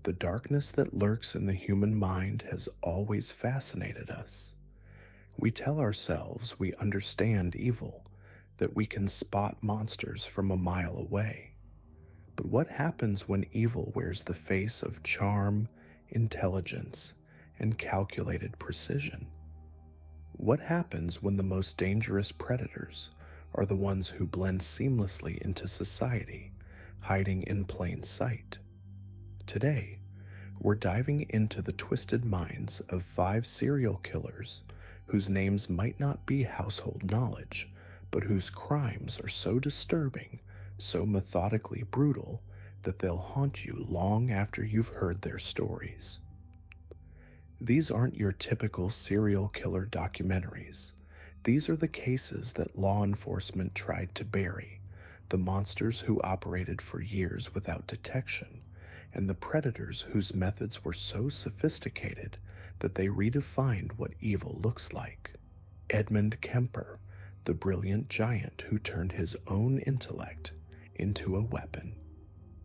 The darkness that lurks in the human mind has always fascinated us. We tell ourselves we understand evil, that we can spot monsters from a mile away. But what happens when evil wears the face of charm, intelligence, and calculated precision? What happens when the most dangerous predators are the ones who blend seamlessly into society, hiding in plain sight? Today, we're diving into the twisted minds of 5 serial killers whose names might not be household knowledge, but whose crimes are so disturbing, so methodically brutal, that they'll haunt you long after you've heard their stories. These aren't your typical serial killer documentaries. These are the cases that law enforcement tried to bury, the monsters who operated for years without detection, and the predators whose methods were so sophisticated that they redefined what evil looks like. Edmund Kemper, the brilliant giant who turned his own intellect into a weapon.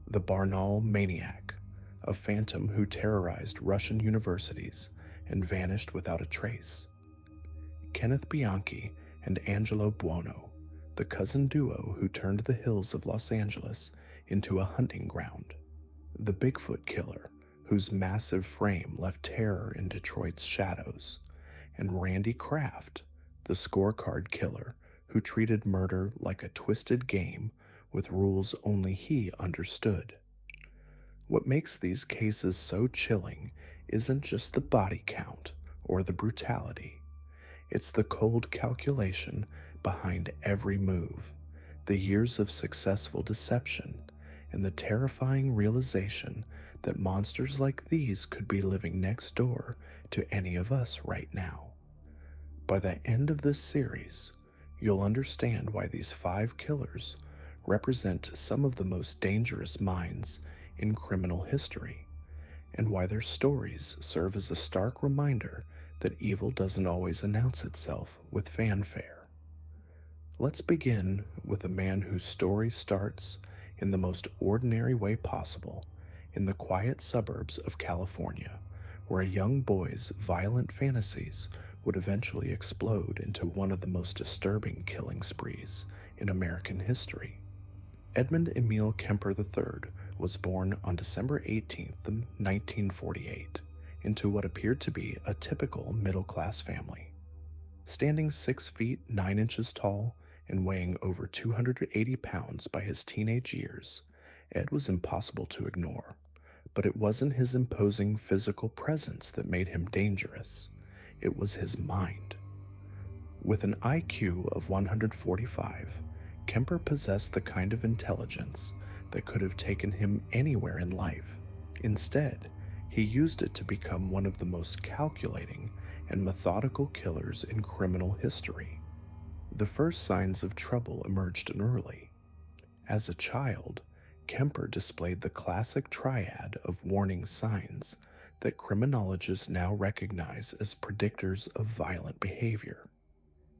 The Barnaul maniac, a phantom who terrorized Russian universities and vanished without a trace. Kenneth Bianchi and Angelo Buono, the cousin duo who turned the hills of Los Angeles into a hunting ground. The Bigfoot killer, whose massive frame left terror in Detroit's shadows. And Randy Kraft, the Scorecard Killer, who treated murder like a twisted game with rules only he understood. What makes these cases so chilling isn't just the body count or the brutality. It's the cold calculation behind every move, the years of successful deception, and the terrifying realization that monsters like these could be living next door to any of us right now. By the end of this series, you'll understand why these 5 killers represent some of the most dangerous minds in criminal history, and why their stories serve as a stark reminder that evil doesn't always announce itself with fanfare. Let's begin with a man whose story starts in the most ordinary way possible, in the quiet suburbs of California, where a young boy's violent fantasies would eventually explode into one of the most disturbing killing sprees in American history. Edmund Emil Kemper III was born on December 18, 1948, into what appeared to be a typical middle-class family. Standing 6 feet 9 inches tall and weighing over 280 pounds by his teenage years, Ed was impossible to ignore. But it wasn't his imposing physical presence that made him dangerous. It was his mind. With an IQ of 145, Kemper possessed the kind of intelligence that could have taken him anywhere in life. Instead, he used it to become one of the most calculating and methodical killers in criminal history. The first signs of trouble emerged early. As a child, Kemper displayed the classic triad of warning signs that criminologists now recognize as predictors of violent behavior.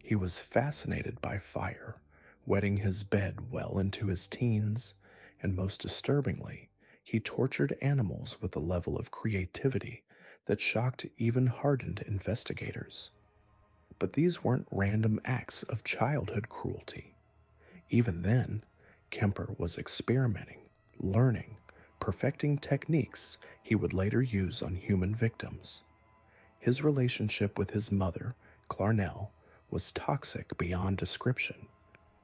He was fascinated by fire, wetting his bed well into his teens, and most disturbingly, he tortured animals with a level of creativity that shocked even hardened investigators. But these weren't random acts of childhood cruelty. Even then, Kemper was experimenting, learning, perfecting techniques he would later use on human victims. His relationship with his mother, Clarnell, was toxic beyond description.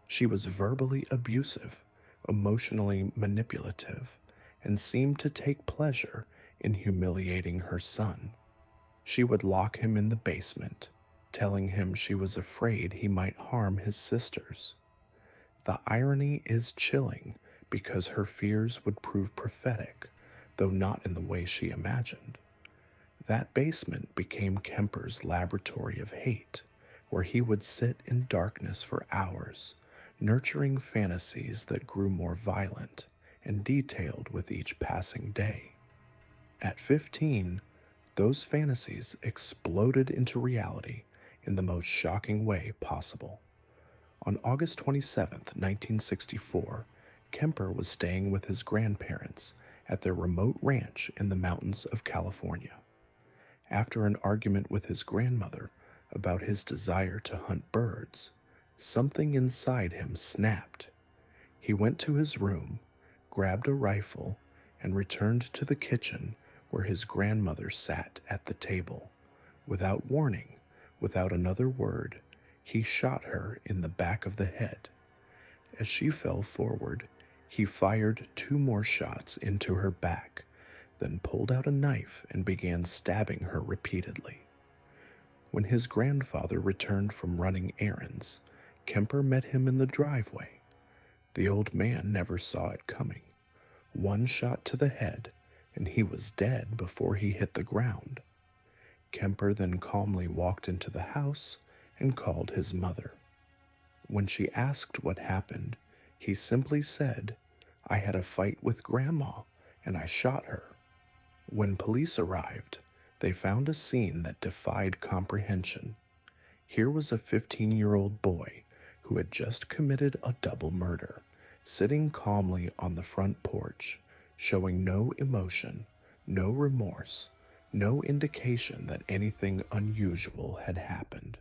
She was verbally abusive, emotionally manipulative, and seemed to take pleasure in humiliating her son. She would lock him in the basement, telling him she was afraid he might harm his sisters. The irony is chilling because her fears would prove prophetic, though not in the way she imagined. That basement became Kemper's laboratory of hate, where he would sit in darkness for hours, nurturing fantasies that grew more violent and detailed with each passing day. At 15, those fantasies exploded into reality in the most shocking way possible. On August 27, 1964, Kemper was staying with his grandparents at their remote ranch in the mountains of California. After an argument with his grandmother about his desire to hunt birds, something inside him snapped. He went to his room, grabbed a rifle, and returned to the kitchen where his grandmother sat at the table. Without warning, without another word, he shot her in the back of the head. As she fell forward, he fired 2 more shots into her back, then pulled out a knife and began stabbing her repeatedly. When his grandfather returned from running errands, Kemper met him in the driveway. The old man never saw it coming. 1 shot to the head, and he was dead before he hit the ground. Kemper then calmly walked into the house and called his mother. When she asked what happened, he simply said, "I had a fight with Grandma, and I shot her." When police arrived, they found a scene that defied comprehension. Here was a 15-year-old boy who had just committed a double murder, sitting calmly on the front porch, showing no emotion, no remorse, no indication that anything unusual had happened.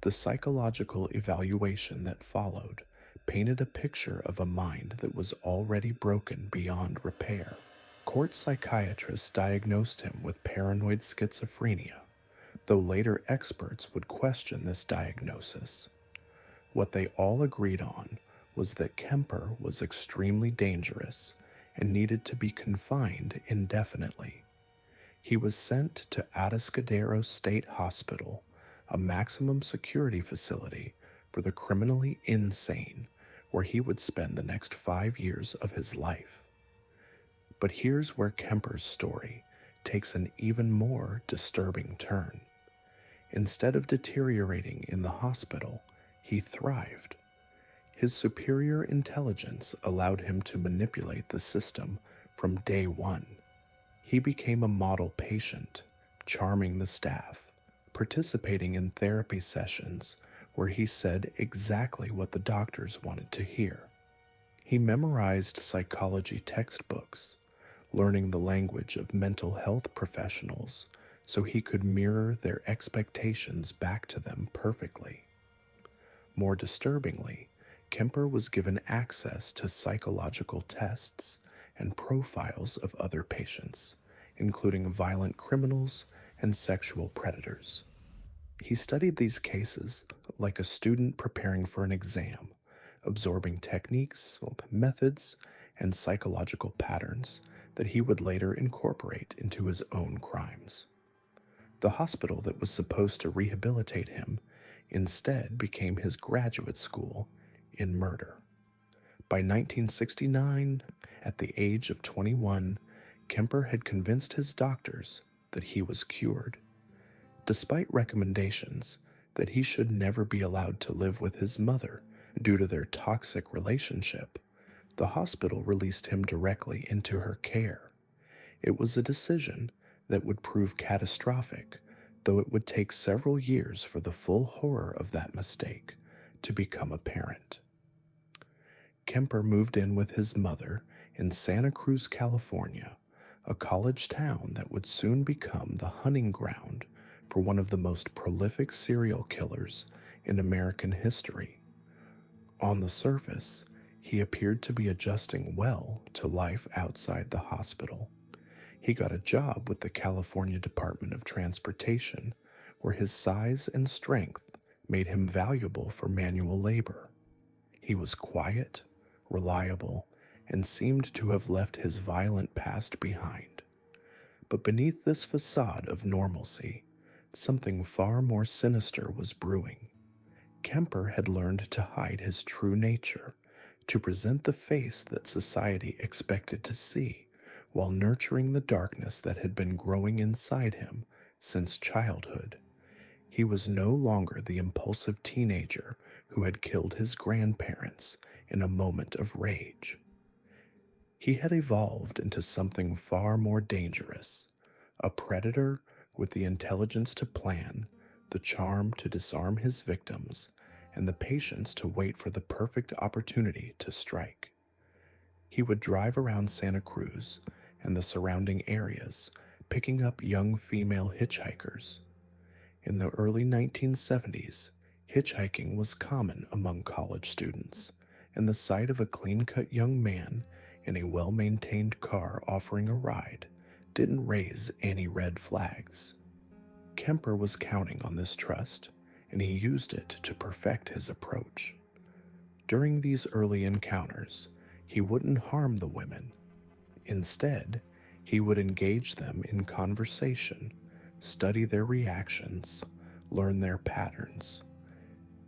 The psychological evaluation that followed painted a picture of a mind that was already broken beyond repair. Court psychiatrists diagnosed him with paranoid schizophrenia, though later experts would question this diagnosis. What they all agreed on was that Kemper was extremely dangerous and needed to be confined indefinitely. He was sent to Atascadero State Hospital, a maximum security facility for the criminally insane, where he would spend the next 5 years of his life. But here's where Kemper's story takes an even more disturbing turn. Instead of deteriorating in the hospital, he thrived. His superior intelligence allowed him to manipulate the system from day one. He became a model patient, charming the staff, participating in therapy sessions where he said exactly what the doctors wanted to hear. He memorized psychology textbooks, learning the language of mental health professionals so he could mirror their expectations back to them perfectly. More disturbingly, Kemper was given access to psychological tests and profiles of other patients, including violent criminals and sexual predators. He studied these cases like a student preparing for an exam, absorbing techniques, methods, and psychological patterns that he would later incorporate into his own crimes. The hospital that was supposed to rehabilitate him instead became his graduate school in murder. By 1969, at the age of 21, Kemper had convinced his doctors that he was cured. Despite recommendations that he should never be allowed to live with his mother due to their toxic relationship, the hospital released him directly into her care. It was a decision that would prove catastrophic, though it would take several years for the full horror of that mistake to become apparent. Kemper moved in with his mother in Santa Cruz, California, a college town that would soon become the hunting ground for one of the most prolific serial killers in American history. On the surface, he appeared to be adjusting well to life outside the hospital. He got a job with the California Department of Transportation, where his size and strength made him valuable for manual labor. He was quiet, reliable, and seemed to have left his violent past behind. But beneath this facade of normalcy, something far more sinister was brewing. Kemper had learned to hide his true nature, to present the face that society expected to see, while nurturing the darkness that had been growing inside him since childhood. He was no longer the impulsive teenager who had killed his grandparents in a moment of rage. He had evolved into something far more dangerous, a predator with the intelligence to plan, the charm to disarm his victims, and the patience to wait for the perfect opportunity to strike. He would drive around Santa Cruz and the surrounding areas, picking up young female hitchhikers. In the early 1970s, hitchhiking was common among college students, and the sight of a clean-cut young man in a well-maintained car offering a ride didn't raise any red flags. Kemper was counting on this trust, and he used it to perfect his approach. During these early encounters, he wouldn't harm the women. Instead, he would engage them in conversation, study their reactions, learn their patterns.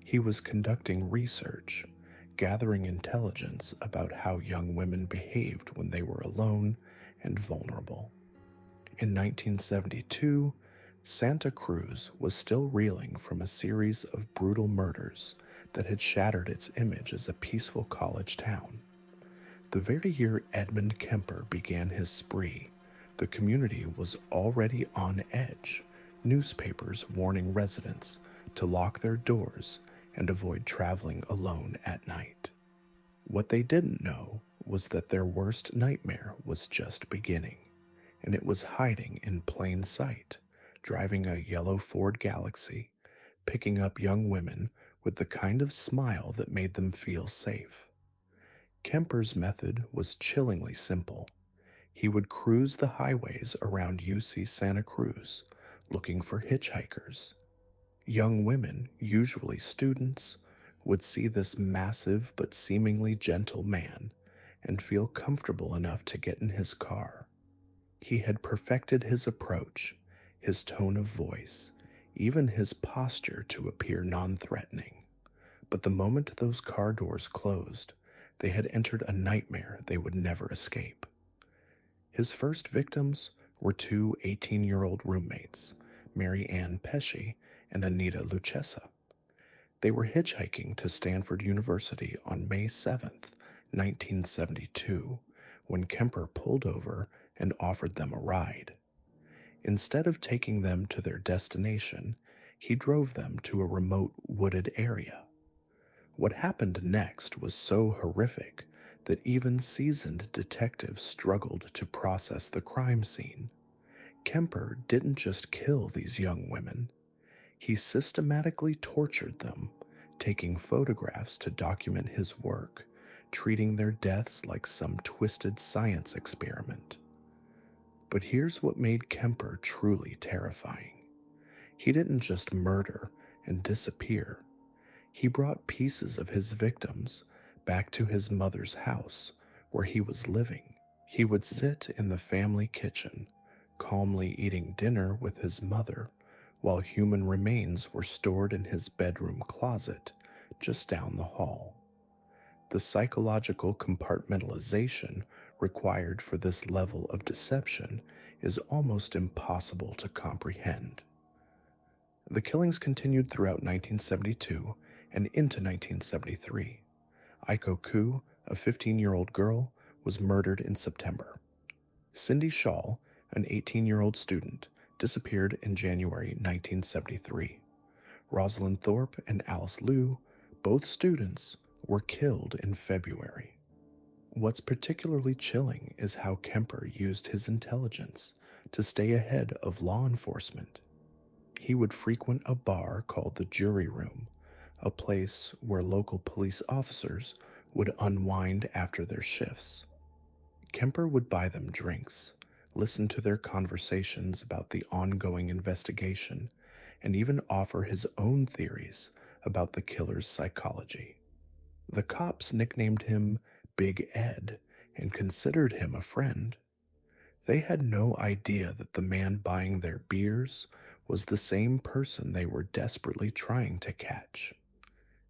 He was conducting research, gathering intelligence about how young women behaved when they were alone and vulnerable. In 1972, Santa Cruz was still reeling from a series of brutal murders that had shattered its image as a peaceful college town. The very year Edmund Kemper began his spree, the community was already on edge, newspapers warning residents to lock their doors and avoid traveling alone at night. What they didn't know was that their worst nightmare was just beginning, and it was hiding in plain sight, driving a yellow Ford Galaxy, picking up young women with the kind of smile that made them feel safe. Kemper's method was chillingly simple. He would cruise the highways around UC Santa Cruz, looking for hitchhikers. Young women, usually students, would see this massive but seemingly gentle man and feel comfortable enough to get in his car. He had perfected his approach, his tone of voice, even his posture to appear non-threatening. But the moment those car doors closed, they had entered a nightmare they would never escape. His first victims were two 18-year-old roommates, Mary Ann Pesci and Anita Luchessa. They were hitchhiking to Stanford University on May 7th, 1972, when Kemper pulled over and offered them a ride. Instead of taking them to their destination, he drove them to a remote wooded area. What happened next was so horrific that even seasoned detectives struggled to process the crime scene. Kemper didn't just kill these young women. He systematically tortured them, taking photographs to document his work, treating their deaths like some twisted science experiment. But here's what made Kemper truly terrifying. He didn't just murder and disappear. He brought pieces of his victims back to his mother's house where he was living. He would sit in the family kitchen, calmly eating dinner with his mother, while human remains were stored in his bedroom closet just down the hall. The psychological compartmentalization required for this level of deception is almost impossible to comprehend. The killings continued throughout 1972 and into 1973. Aiko Koo, a 15-year-old girl, was murdered in September. Cindy Shaw, an 18-year-old student, disappeared in January 1973. Rosalind Thorpe and Alice Liu, both students, were killed in February. What's particularly chilling is how Kemper used his intelligence to stay ahead of law enforcement. He would frequent a bar called the Jury Room, a place where local police officers would unwind after their shifts. Kemper would buy them drinks, listen to their conversations about the ongoing investigation, and even offer his own theories about the killer's psychology. The cops nicknamed him Big Ed and considered him a friend. They had no idea that the man buying their beers was the same person they were desperately trying to catch.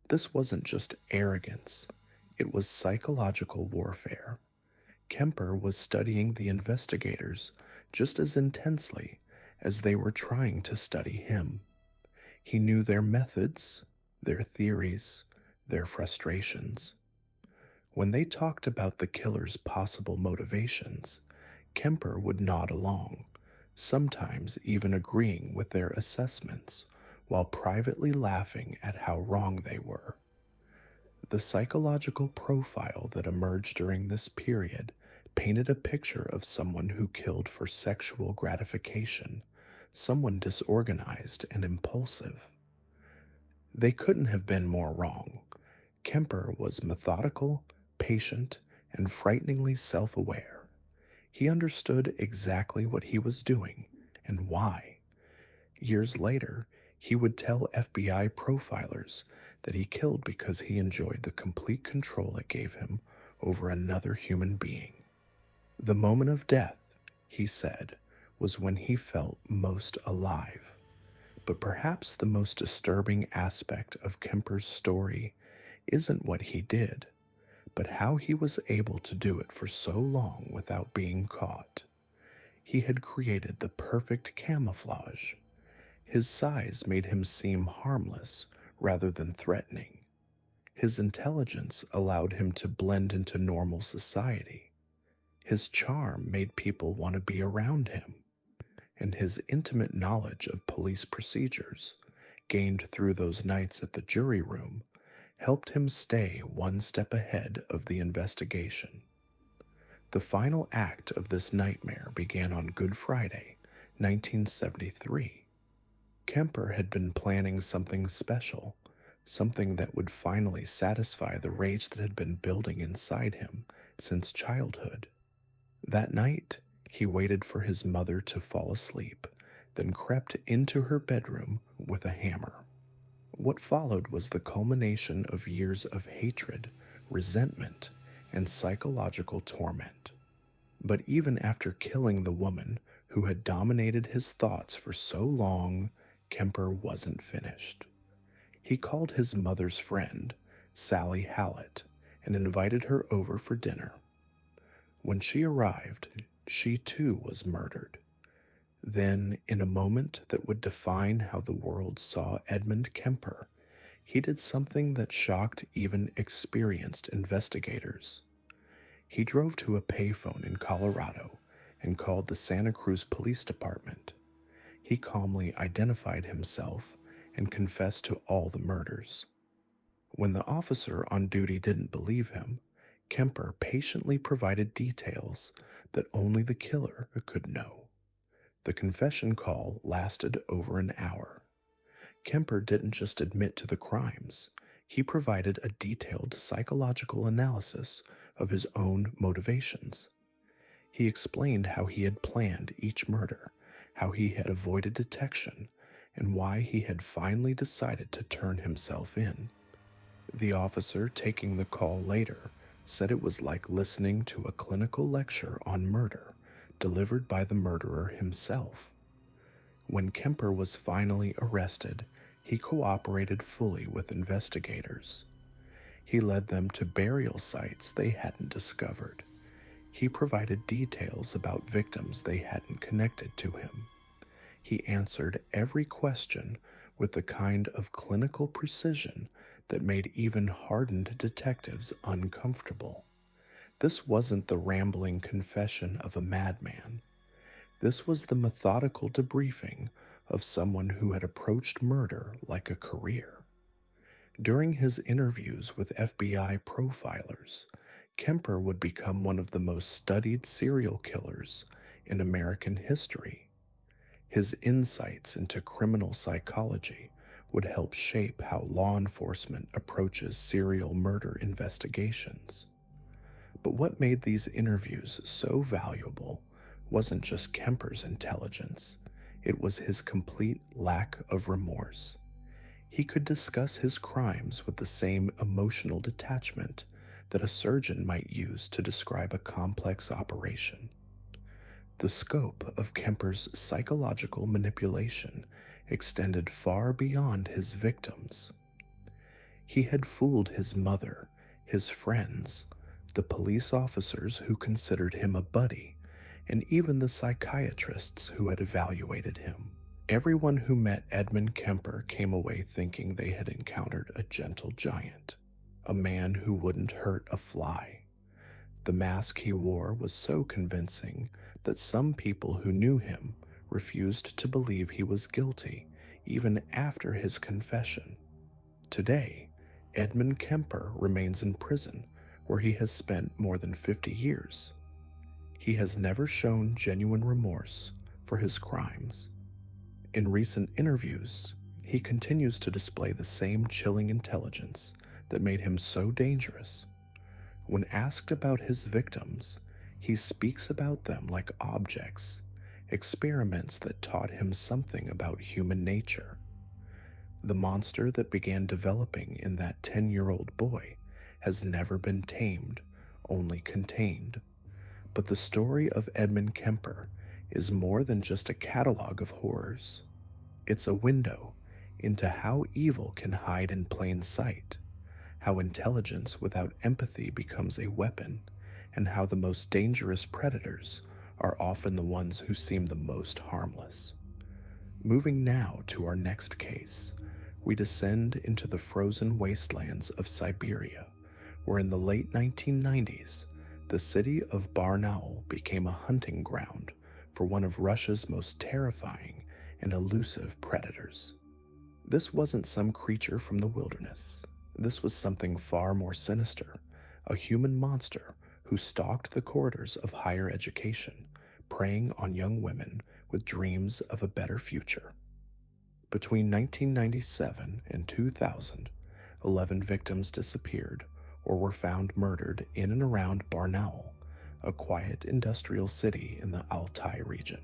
This wasn't just arrogance, it was psychological warfare. Kemper was studying the investigators just as intensely as they were trying to study him. He knew their methods, their theories, their frustrations. When they talked about the killer's possible motivations, Kemper would nod along, sometimes even agreeing with their assessments, while privately laughing at how wrong they were. The psychological profile that emerged during this period painted a picture of someone who killed for sexual gratification, someone disorganized and impulsive. They couldn't have been more wrong. Kemper was methodical, patient, and frighteningly self-aware. He understood exactly what he was doing and why. Years later, he would tell FBI profilers that he killed because he enjoyed the complete control it gave him over another human being. The moment of death, he said, was when he felt most alive. But perhaps the most disturbing aspect of Kemper's story isn't what he did, but how he was able to do it for so long without being caught. He had created the perfect camouflage. His size made him seem harmless rather than threatening. His intelligence allowed him to blend into normal society. His charm made people want to be around him. And his intimate knowledge of police procedures, gained through those nights at the jury room, helped him stay one step ahead of the investigation. The final act of this nightmare began on Good Friday, 1973. Kemper had been planning something special, something that would finally satisfy the rage that had been building inside him since childhood. That night, he waited for his mother to fall asleep, then crept into her bedroom with a hammer. What followed was the culmination of years of hatred, resentment, and psychological torment. But even after killing the woman who had dominated his thoughts for so long, Kemper wasn't finished. He called his mother's friend, Sally Hallett, and invited her over for dinner. When she arrived, she too was murdered. Then, in a moment that would define how the world saw Edmund Kemper, he did something that shocked even experienced investigators. He drove to a payphone in Colorado and called the Santa Cruz Police Department. He calmly identified himself and confessed to all the murders. When the officer on duty didn't believe him, Kemper patiently provided details that only the killer could know. The confession call lasted over an hour. Kemper didn't just admit to the crimes, he provided a detailed psychological analysis of his own motivations. He explained how he had planned each murder, how he had avoided detection, and why he had finally decided to turn himself in. The officer taking the call later said it was like listening to a clinical lecture on murder delivered by the murderer himself. When Kemper was finally arrested, he cooperated fully with investigators. He led them to burial sites they hadn't discovered. He provided details about victims they hadn't connected to him. He answered every question with the kind of clinical precision that made even hardened detectives uncomfortable. This wasn't the rambling confession of a madman. This was the methodical debriefing of someone who had approached murder like a career. During his interviews with FBI profilers, Kemper would become one of the most studied serial killers in American history. His insights into criminal psychology would help shape how law enforcement approaches serial murder investigations. But what made these interviews so valuable wasn't just Kemper's intelligence, it was his complete lack of remorse. He could discuss his crimes with the same emotional detachment that a surgeon might use to describe a complex operation. The scope of Kemper's psychological manipulation extended far beyond his victims. He had fooled his mother, his friends, the police officers who considered him a buddy, and even the psychiatrists who had evaluated him. Everyone who met Edmund Kemper came away thinking they had encountered a gentle giant, a man who wouldn't hurt a fly. The mask he wore was so convincing that some people who knew him refused to believe he was guilty even after his confession. Today, Edmund Kemper remains in prison, where he has spent more than 50 years. He has never shown genuine remorse for his crimes. In recent interviews, he continues to display the same chilling intelligence that made him so dangerous. When asked about his victims, he speaks about them like objects, experiments that taught him something about human nature. The monster that began developing in that 10-year-old boy has never been tamed, only contained. But the story of Edmund Kemper is more than just a catalog of horrors. It's a window into how evil can hide in plain sight, how intelligence without empathy becomes a weapon, and how the most dangerous predators are often the ones who seem the most harmless. Moving now to our next case, we descend into the frozen wastelands of Siberia, where in the late 1990s, the city of Barnaul became a hunting ground for one of Russia's most terrifying and elusive predators. This wasn't some creature from the wilderness. This was something far more sinister, a human monster who stalked the corridors of higher education, preying on young women with dreams of a better future. Between 1997 and 2000, 11 victims disappeared or were found murdered in and around Barnaul, a quiet industrial city in the Altai region.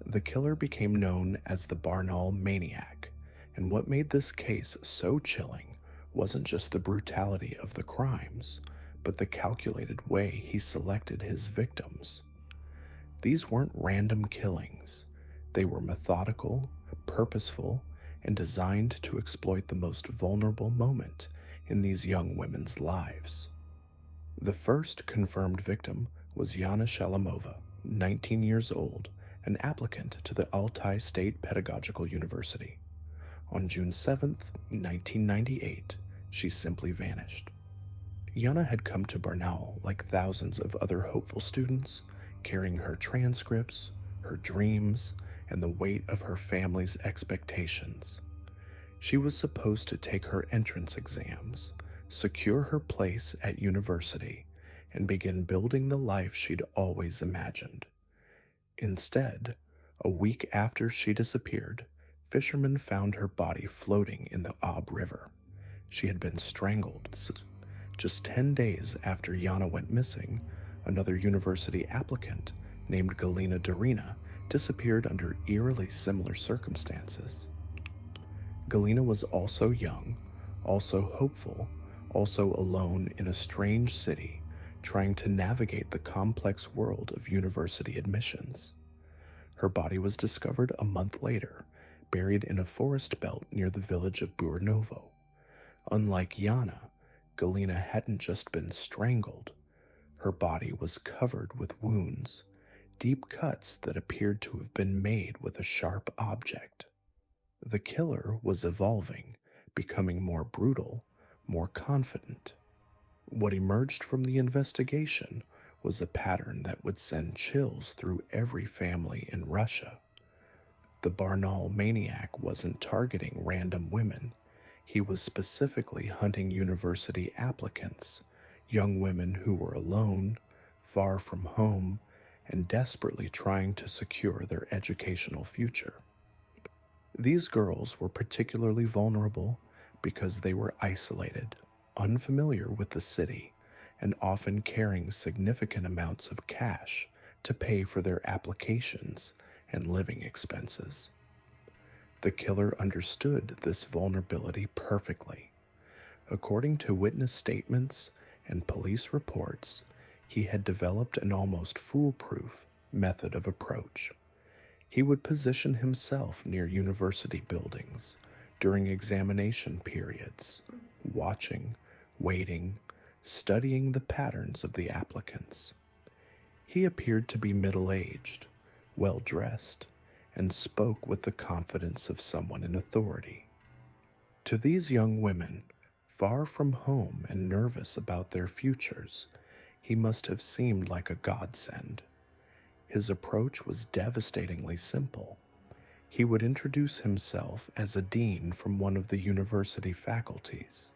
The killer became known as the Barnaul maniac, and what made this case so chilling wasn't just the brutality of the crimes, but the calculated way he selected his victims. These weren't random killings. They were methodical, purposeful, and designed to exploit the most vulnerable moment in these young women's lives. The first confirmed victim was Yana Shalamova, 19 years old, an applicant to the Altai State Pedagogical University. On June 7, 1998, she simply vanished. Yana had come to Barnaul like thousands of other hopeful students, carrying her transcripts, her dreams, and the weight of her family's expectations. She was supposed to take her entrance exams, secure her place at university, and begin building the life she'd always imagined. Instead, a week after she disappeared, fishermen found her body floating in the Ob River. She had been strangled. Just 10 days after Yana went missing, another university applicant named Galina Darina disappeared under eerily similar circumstances. Galina was also young, also hopeful, also alone in a strange city, trying to navigate the complex world of university admissions. Her body was discovered a month later, buried in a forest belt near the village of Burnovo. Unlike Yana, Galina hadn't just been strangled. Her body was covered with wounds, deep cuts that appeared to have been made with a sharp object. The killer was evolving, becoming more brutal, more confident. What emerged from the investigation was a pattern that would send chills through every family in Russia. The Barnaul maniac wasn't targeting random women. He was specifically hunting university applicants, young women who were alone, far from home, and desperately trying to secure their educational future. These girls were particularly vulnerable because they were isolated, unfamiliar with the city, and often carrying significant amounts of cash to pay for their applications and living expenses. The killer understood this vulnerability perfectly. According to witness statements and police reports, he had developed an almost foolproof method of approach. He would position himself near university buildings during examination periods, watching, waiting, studying the patterns of the applicants. He appeared to be middle-aged, well-dressed, and spoke with the confidence of someone in authority. To these young women, far from home and nervous about their futures, he must have seemed like a godsend. His approach was devastatingly simple. He would introduce himself as a dean from one of the university faculties,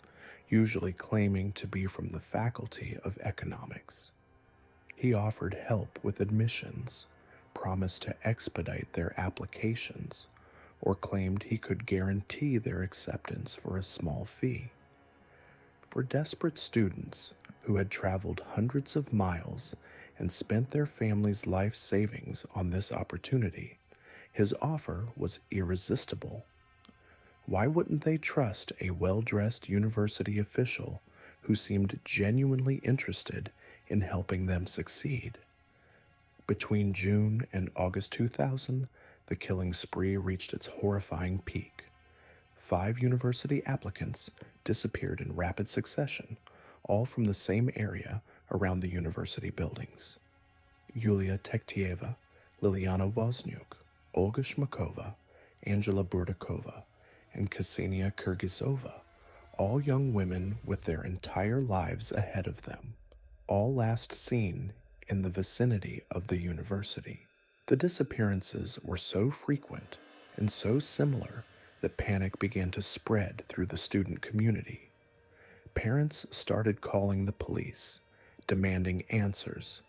usually claiming to be from the Faculty of Economics. He offered help with admissions, promised to expedite their applications, or claimed he could guarantee their acceptance for a small fee. For desperate students who had traveled hundreds of miles and spent their family's life savings on this opportunity, his offer was irresistible. Why wouldn't they trust a well-dressed university official who seemed genuinely interested in helping them succeed? Between June and August 2000, the killing spree reached its horrifying peak. 5 university applicants disappeared in rapid succession, all from the same area around the university buildings. Yulia Tektieva, Liliana Wozniuk, Olga Shmakova, Angela Burdakova, and Ksenia Kyrgyzova, all young women with their entire lives ahead of them, all last seen in the vicinity of the university. The disappearances were so frequent and so similar that panic began to spread through the student community. Parents started calling the police, demanding answers.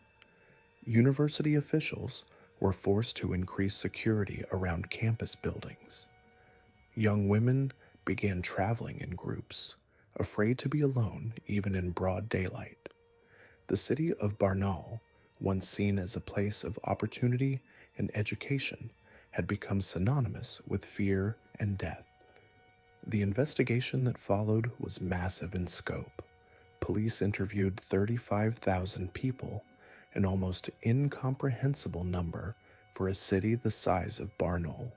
University officials were forced to increase security around campus buildings. Young women began traveling in groups, afraid to be alone even in broad daylight. The city of Barnaul, once seen as a place of opportunity and education, had become synonymous with fear and death. The investigation that followed was massive in scope. Police interviewed 35,000 people, an almost incomprehensible number for a city the size of Barnaul.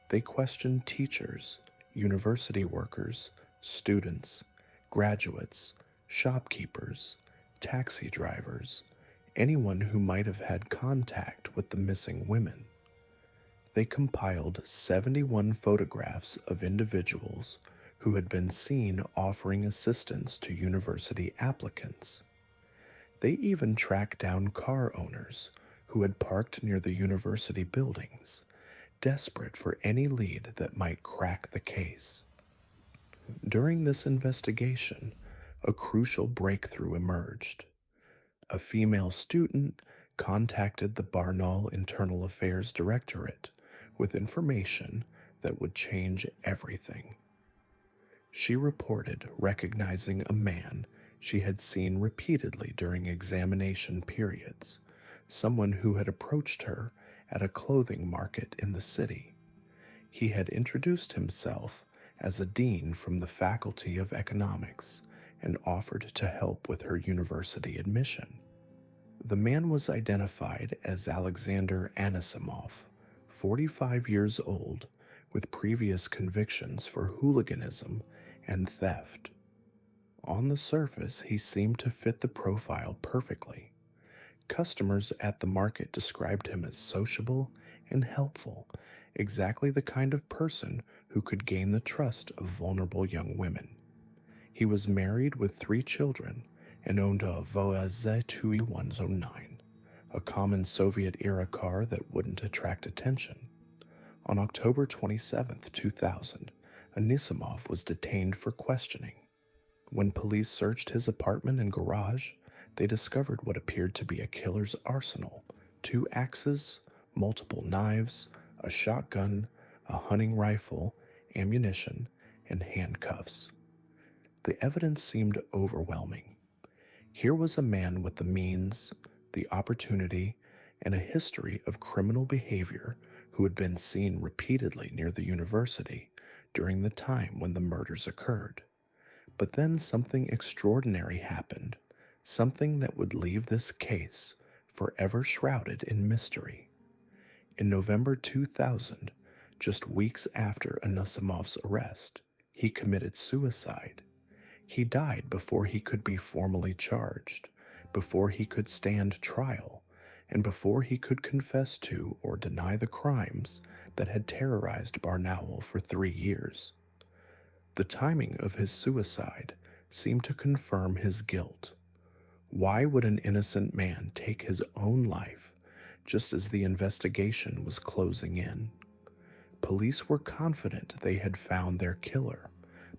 They questioned teachers, university workers, students, graduates, shopkeepers, taxi drivers, anyone who might have had contact with the missing women. They compiled 71 photographs of individuals who had been seen offering assistance to university applicants. They even tracked down car owners who had parked near the university buildings, desperate for any lead that might crack the case. During this investigation, a crucial breakthrough emerged. A female student contacted the Barnaul Internal Affairs Directorate with information that would change everything. She reported recognizing a man she had seen repeatedly during examination periods, someone who had approached her at a clothing market in the city. He had introduced himself as a dean from the Faculty of Economics and offered to help with her university admission. The man was identified as Alexander Anisimov, 45 years old, with previous convictions for hooliganism and theft. On the surface, he seemed to fit the profile perfectly. Customers at the market described him as sociable and helpful, exactly the kind of person who could gain the trust of vulnerable young women. He was married with 3 children and owned a Voaz TUI 109, a common Soviet-era car that wouldn't attract attention. On October 27, 2000, Anisimov was detained for questioning. When police searched his apartment and garage, they discovered what appeared to be a killer's arsenal: 2 axes, multiple knives, a shotgun, a hunting rifle, ammunition, and handcuffs. The evidence seemed overwhelming. Here was a man with the means, the opportunity, and a history of criminal behavior who had been seen repeatedly near the university during the time when the murders occurred. But then something extraordinary happened, something that would leave this case forever shrouded in mystery. In November 2000, just weeks after Anisimov's arrest, he committed suicide. He died before he could be formally charged, before he could stand trial, and before he could confess to or deny the crimes that had terrorized Barnaul for 3 years. The timing of his suicide seemed to confirm his guilt. Why would an innocent man take his own life just as the investigation was closing in? Police were confident they had found their killer,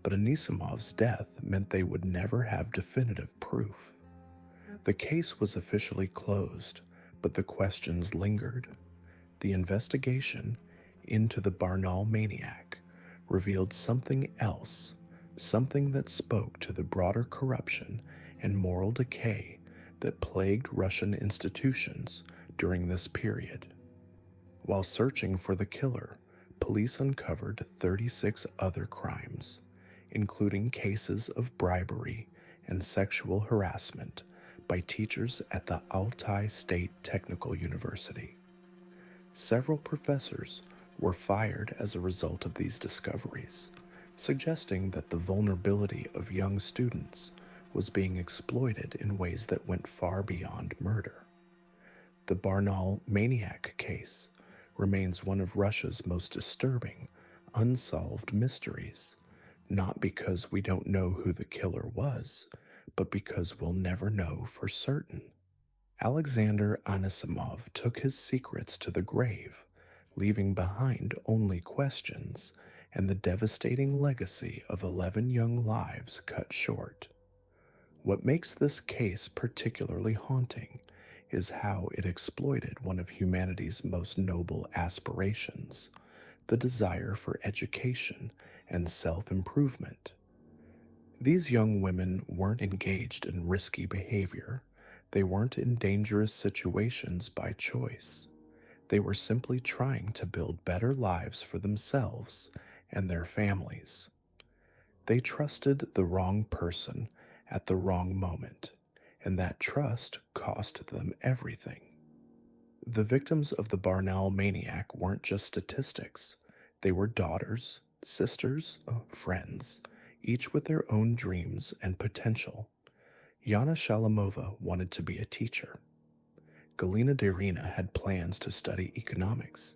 but Anisimov's death meant they would never have definitive proof. The case was officially closed, but the questions lingered. The investigation into the Barnaul maniac revealed something else, something that spoke to the broader corruption and moral decay that plagued Russian institutions during this period. While searching for the killer, police uncovered 36 other crimes, including cases of bribery and sexual harassment by teachers at the Altai State Technical University. Several professors were fired as a result of these discoveries, suggesting that the vulnerability of young students was being exploited in ways that went far beyond murder. The Barnaul maniac case remains one of Russia's most disturbing, unsolved mysteries, not because we don't know who the killer was, but because we'll never know for certain. Alexander Anisimov took his secrets to the grave, leaving behind only questions and the devastating legacy of 11 young lives cut short. What makes this case particularly haunting is how it exploited one of humanity's most noble aspirations, the desire for education and self-improvement. These young women weren't engaged in risky behavior. They weren't in dangerous situations by choice. They were simply trying to build better lives for themselves and their families. They trusted the wrong person at the wrong moment, and that trust cost them everything. The victims of the Barnaul maniac weren't just statistics. They were daughters, sisters, friends, each with their own dreams and potential. Yana Shalamova wanted to be a teacher. Galina Derina had plans to study economics.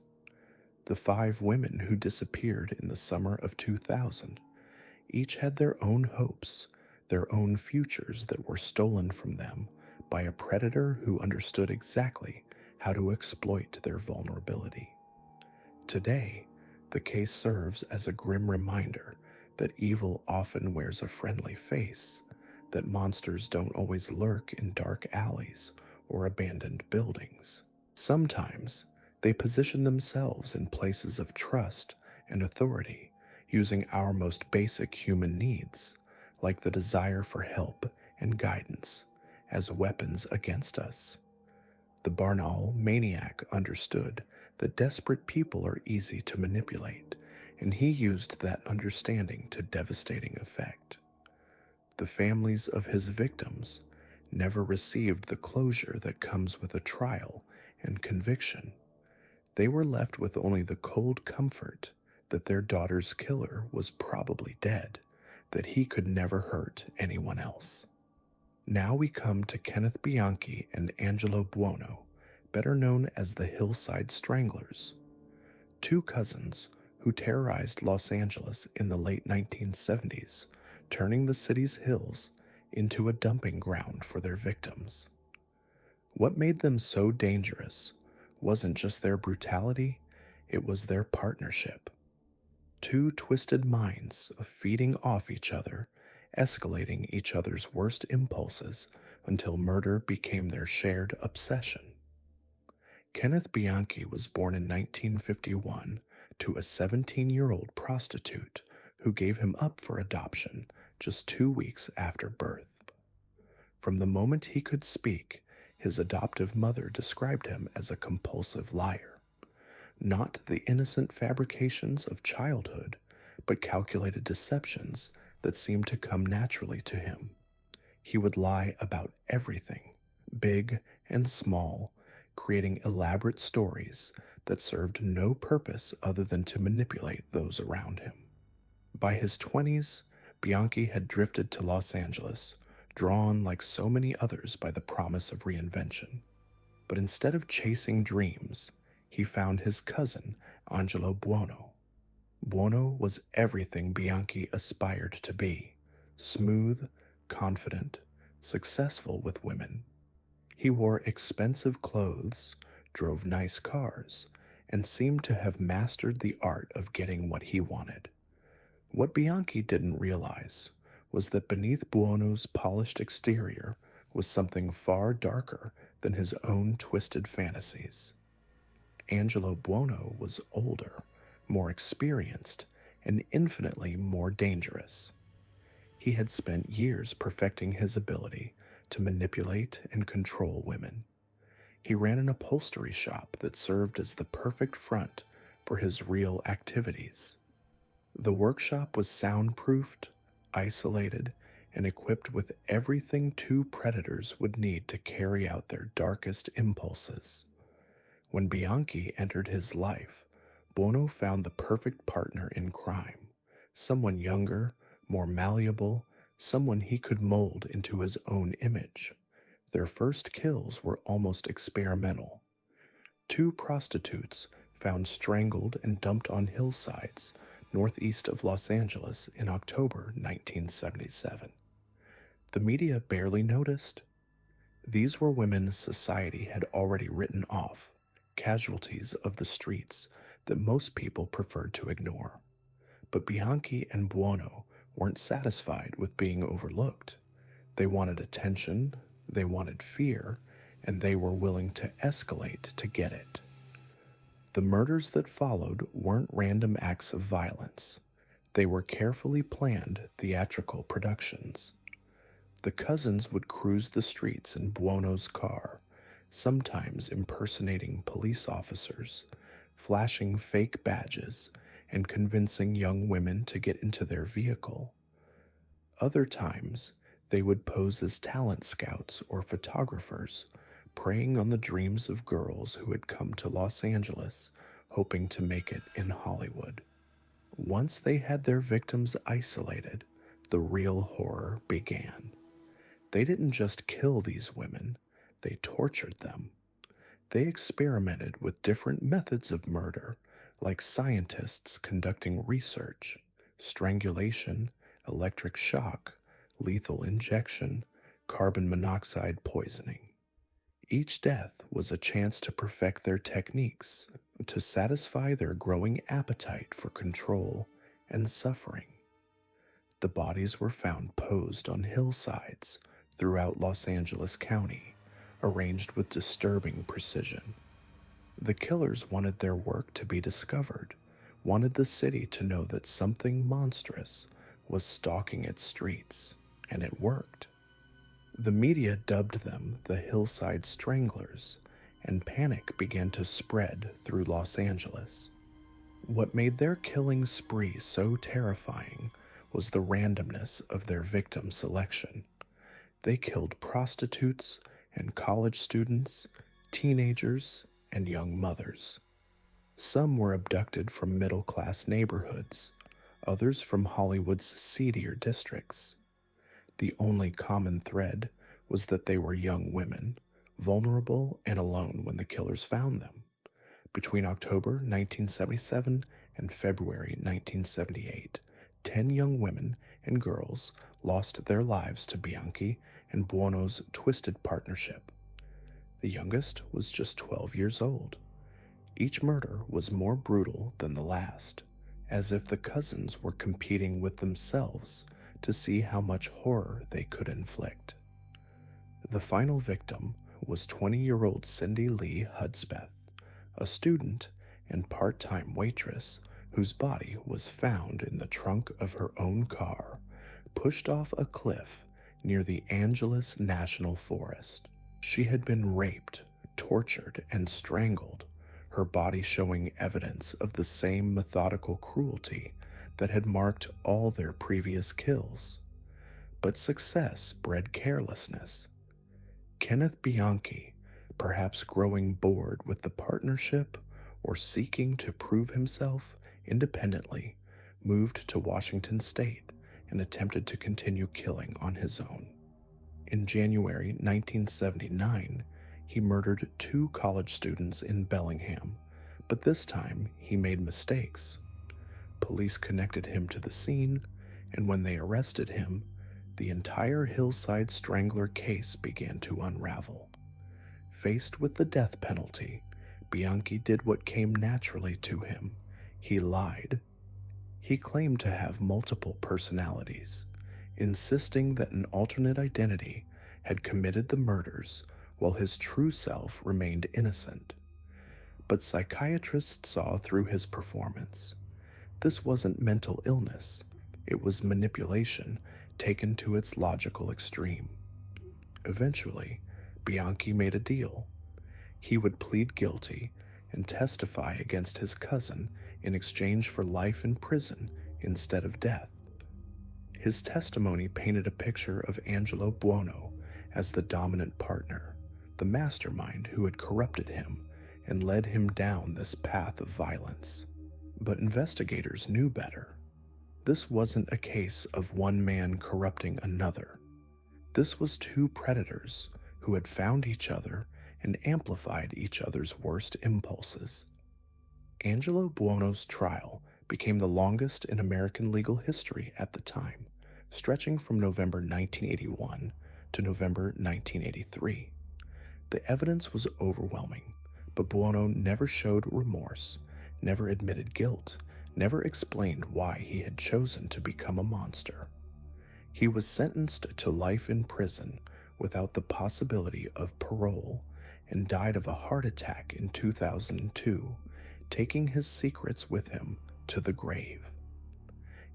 The 5 women who disappeared in the summer of 2000 each had their own hopes, their own futures that were stolen from them by a predator who understood exactly how to exploit their vulnerability. Today, the case serves as a grim reminder that evil often wears a friendly face, that monsters don't always lurk in dark alleys or abandoned buildings. Sometimes, they position themselves in places of trust and authority, using our most basic human needs, like the desire for help and guidance, as weapons against us. The Barnaul maniac understood that desperate people are easy to manipulate, and he used that understanding to devastating effect. The families of his victims never received the closure that comes with a trial and conviction. They were left with only the cold comfort that their daughter's killer was probably dead, that he could never hurt anyone else. Now we come to Kenneth Bianchi and Angelo Buono, better known as the Hillside Stranglers, 2 cousins who terrorized Los Angeles in the late 1970s, turning the city's hills into a dumping ground for their victims. What made them so dangerous wasn't just their brutality, it was their partnership. 2 twisted minds feeding off each other, escalating each other's worst impulses until murder became their shared obsession. Kenneth Bianchi was born in 1951 to a 17-year-old prostitute who gave him up for adoption just 2 weeks after birth. From the moment he could speak, his adoptive mother described him as a compulsive liar. Not the innocent fabrications of childhood, but calculated deceptions that seemed to come naturally to him. He would lie about everything, big and small, creating elaborate stories that served no purpose other than to manipulate those around him. By his 20s, Bianchi had drifted to Los Angeles, drawn like so many others by the promise of reinvention. But instead of chasing dreams, he found his cousin, Angelo Buono. Buono was everything Bianchi aspired to be: smooth, confident, successful with women. He wore expensive clothes, drove nice cars, and seemed to have mastered the art of getting what he wanted. What Bianchi didn't realize was that beneath Buono's polished exterior was something far darker than his own twisted fantasies. Angelo Buono was older, more experienced, and infinitely more dangerous. He had spent years perfecting his ability to manipulate and control women. He ran an upholstery shop that served as the perfect front for his real activities. The workshop was soundproofed, isolated, and equipped with everything two predators would need to carry out their darkest impulses. When Bianchi entered his life, Buono found the perfect partner in crime, someone younger, more malleable, someone he could mold into his own image. Their first kills were almost experimental. Two prostitutes found strangled and dumped on hillsides northeast of Los Angeles in October 1977. The media barely noticed. These were women society had already written off, casualties of the streets that most people preferred to ignore. But Bianchi and Buono weren't satisfied with being overlooked. They wanted attention, they wanted fear, and they were willing to escalate to get it. The murders that followed weren't random acts of violence. They were carefully planned theatrical productions. The cousins would cruise the streets in Buono's car, sometimes impersonating police officers, flashing fake badges, and convincing young women to get into their vehicle. Other times, they would pose as talent scouts or photographers, preying on the dreams of girls who had come to Los Angeles, hoping to make it in Hollywood. Once they had their victims isolated, the real horror began. They didn't just kill these women, they tortured them. They experimented with different methods of murder, like scientists conducting research, strangulation, electric shock, lethal injection, carbon monoxide poisoning. Each death was a chance to perfect their techniques, to satisfy their growing appetite for control and suffering. The bodies were found posed on hillsides throughout Los Angeles County, arranged with disturbing precision. The killers wanted their work to be discovered, wanted the city to know that something monstrous was stalking its streets, and it worked. The media dubbed them the Hillside Stranglers, and panic began to spread through Los Angeles. What made their killing spree so terrifying was the randomness of their victim selection. They killed prostitutes and college students, teenagers, and young mothers. Some were abducted from middle-class neighborhoods, others from Hollywood's seedier districts. The only common thread was that they were young women, vulnerable and alone when the killers found them. Between October 1977 and February 1978, 10 young women and girls lost their lives to Bianchi and Buono's twisted partnership. The youngest was just 12 years old. Each murder was more brutal than the last, as if the cousins were competing with themselves to see how much horror they could inflict. The final victim was 20-year-old Cindy Lee Hudspeth, a student and part-time waitress whose body was found in the trunk of her own car, pushed off a cliff near the Angeles National Forest. She had been raped, tortured, and strangled, her body showing evidence of the same methodical cruelty that had marked all their previous kills. But success bred carelessness. Kenneth Bianchi, perhaps growing bored with the partnership or seeking to prove himself independently, moved to Washington State and attempted to continue killing on his own. In January 1979, he murdered 2 college students in Bellingham, but this time he made mistakes. Police connected him to the scene, and when they arrested him, the entire Hillside Strangler case began to unravel. Faced with the death penalty, Bianchi did what came naturally to him. He lied. He claimed to have multiple personalities, insisting that an alternate identity had committed the murders while his true self remained innocent. But psychiatrists saw through his performance. This wasn't mental illness, it was manipulation taken to its logical extreme. Eventually, Bianchi made a deal. He would plead guilty and testify against his cousin in exchange for life in prison instead of death. His testimony painted a picture of Angelo Buono as the dominant partner, the mastermind who had corrupted him and led him down this path of violence. But investigators knew better. This wasn't a case of one man corrupting another. This was two predators who had found each other and amplified each other's worst impulses. Angelo Buono's trial became the longest in American legal history at the time, stretching from November 1981 to November 1983. The evidence was overwhelming, but Buono never showed remorse, never admitted guilt, never explained why he had chosen to become a monster. He was sentenced to life in prison without the possibility of parole and died of a heart attack in 2002, taking his secrets with him to the grave.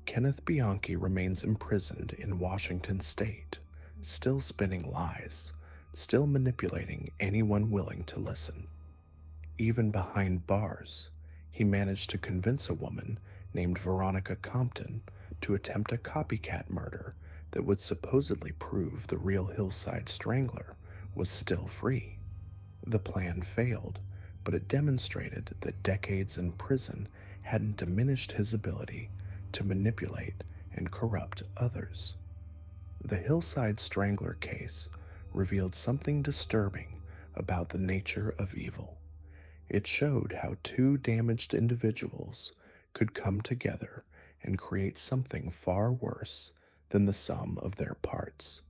Kenneth Bianchi remains imprisoned in Washington state, still spinning lies, still manipulating anyone willing to listen. Even behind bars, he managed to convince a woman named Veronica Compton to attempt a copycat murder that would supposedly prove the real Hillside Strangler was still free. The plan failed, but it demonstrated that decades in prison hadn't diminished his ability to manipulate and corrupt others. The Hillside Strangler case revealed something disturbing about the nature of evil. It showed how two damaged individuals could come together and create something far worse than the sum of their parts.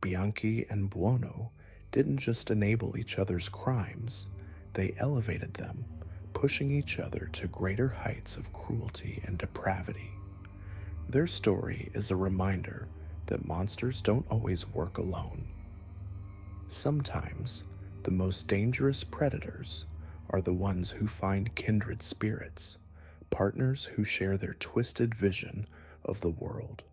Bianchi and Buono didn't just enable each other's crimes, they elevated them, pushing each other to greater heights of cruelty and depravity. Their story is a reminder that monsters don't always work alone. Sometimes, the most dangerous predators are the ones who find kindred spirits, partners who share their twisted vision of the world.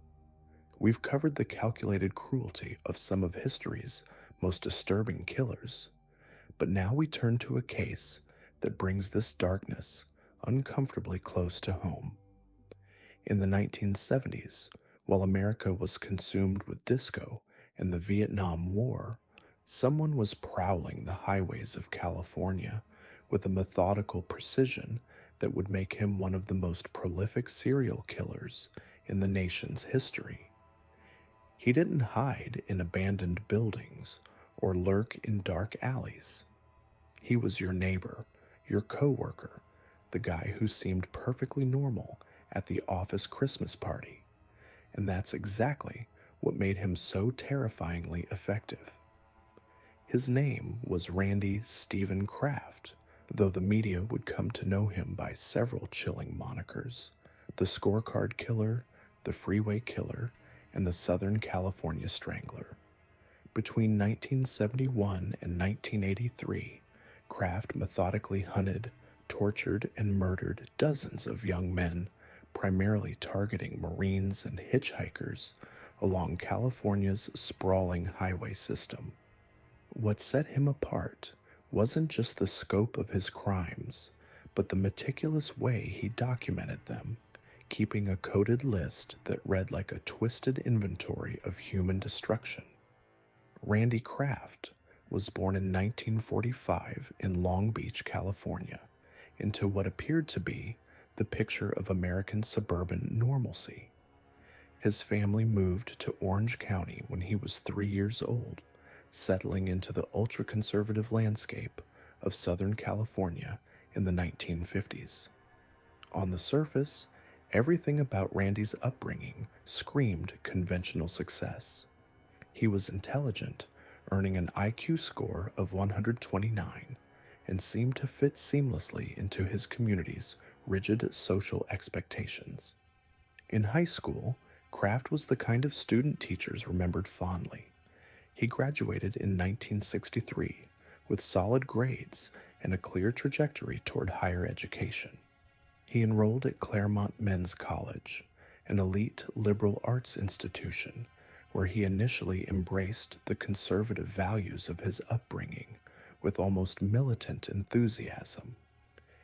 We've covered the calculated cruelty of some of history's most disturbing killers, but now we turn to a case that brings this darkness uncomfortably close to home. In the 1970s, while America was consumed with disco and the Vietnam War, someone was prowling the highways of California with a methodical precision that would make him one of the most prolific serial killers in the nation's history. He didn't hide in abandoned buildings or lurk in dark alleys. He was your neighbor, your coworker, the guy who seemed perfectly normal at the office Christmas party. And that's exactly what made him so terrifyingly effective. His name was Randy Stephen Kraft, though the media would come to know him by several chilling monikers: the Scorecard Killer, the Freeway Killer, and the Southern California Strangler. Between 1971 and 1983, Kraft methodically hunted, tortured, and murdered dozens of young men, primarily targeting Marines and hitchhikers along California's sprawling highway system. What set him apart wasn't just the scope of his crimes, but the meticulous way he documented them, keeping a coded list that read like a twisted inventory of human destruction. Randy Kraft was born in 1945 in Long Beach, California, into what appeared to be the picture of American suburban normalcy. His family moved to Orange County when he was 3 years old, settling into the ultra-conservative landscape of Southern California in the 1950s. On the surface, everything about Randy's upbringing screamed conventional success. He was intelligent, earning an IQ score of 129, and seemed to fit seamlessly into his community's rigid social expectations. In high school, Kraft was the kind of student teachers remembered fondly. He graduated in 1963 with solid grades and a clear trajectory toward higher education. He enrolled at Claremont Men's College, an elite liberal arts institution where he initially embraced the conservative values of his upbringing with almost militant enthusiasm.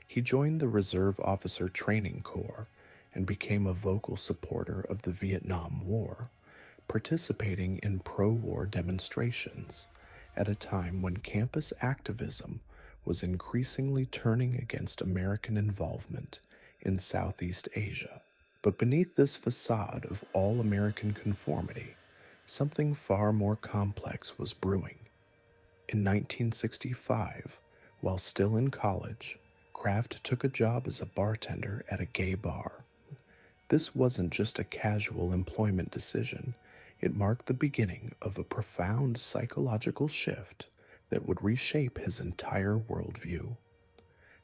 He joined the Reserve Officer Training Corps and became a vocal supporter of the Vietnam War, participating in pro-war demonstrations at a time when campus activism was increasingly turning against American involvement in Southeast Asia. But beneath this facade of all-American conformity, something far more complex was brewing. In 1965, while still in college, Kraft took a job as a bartender at a gay bar. This wasn't just a casual employment decision, it marked the beginning of a profound psychological shift that would reshape his entire worldview.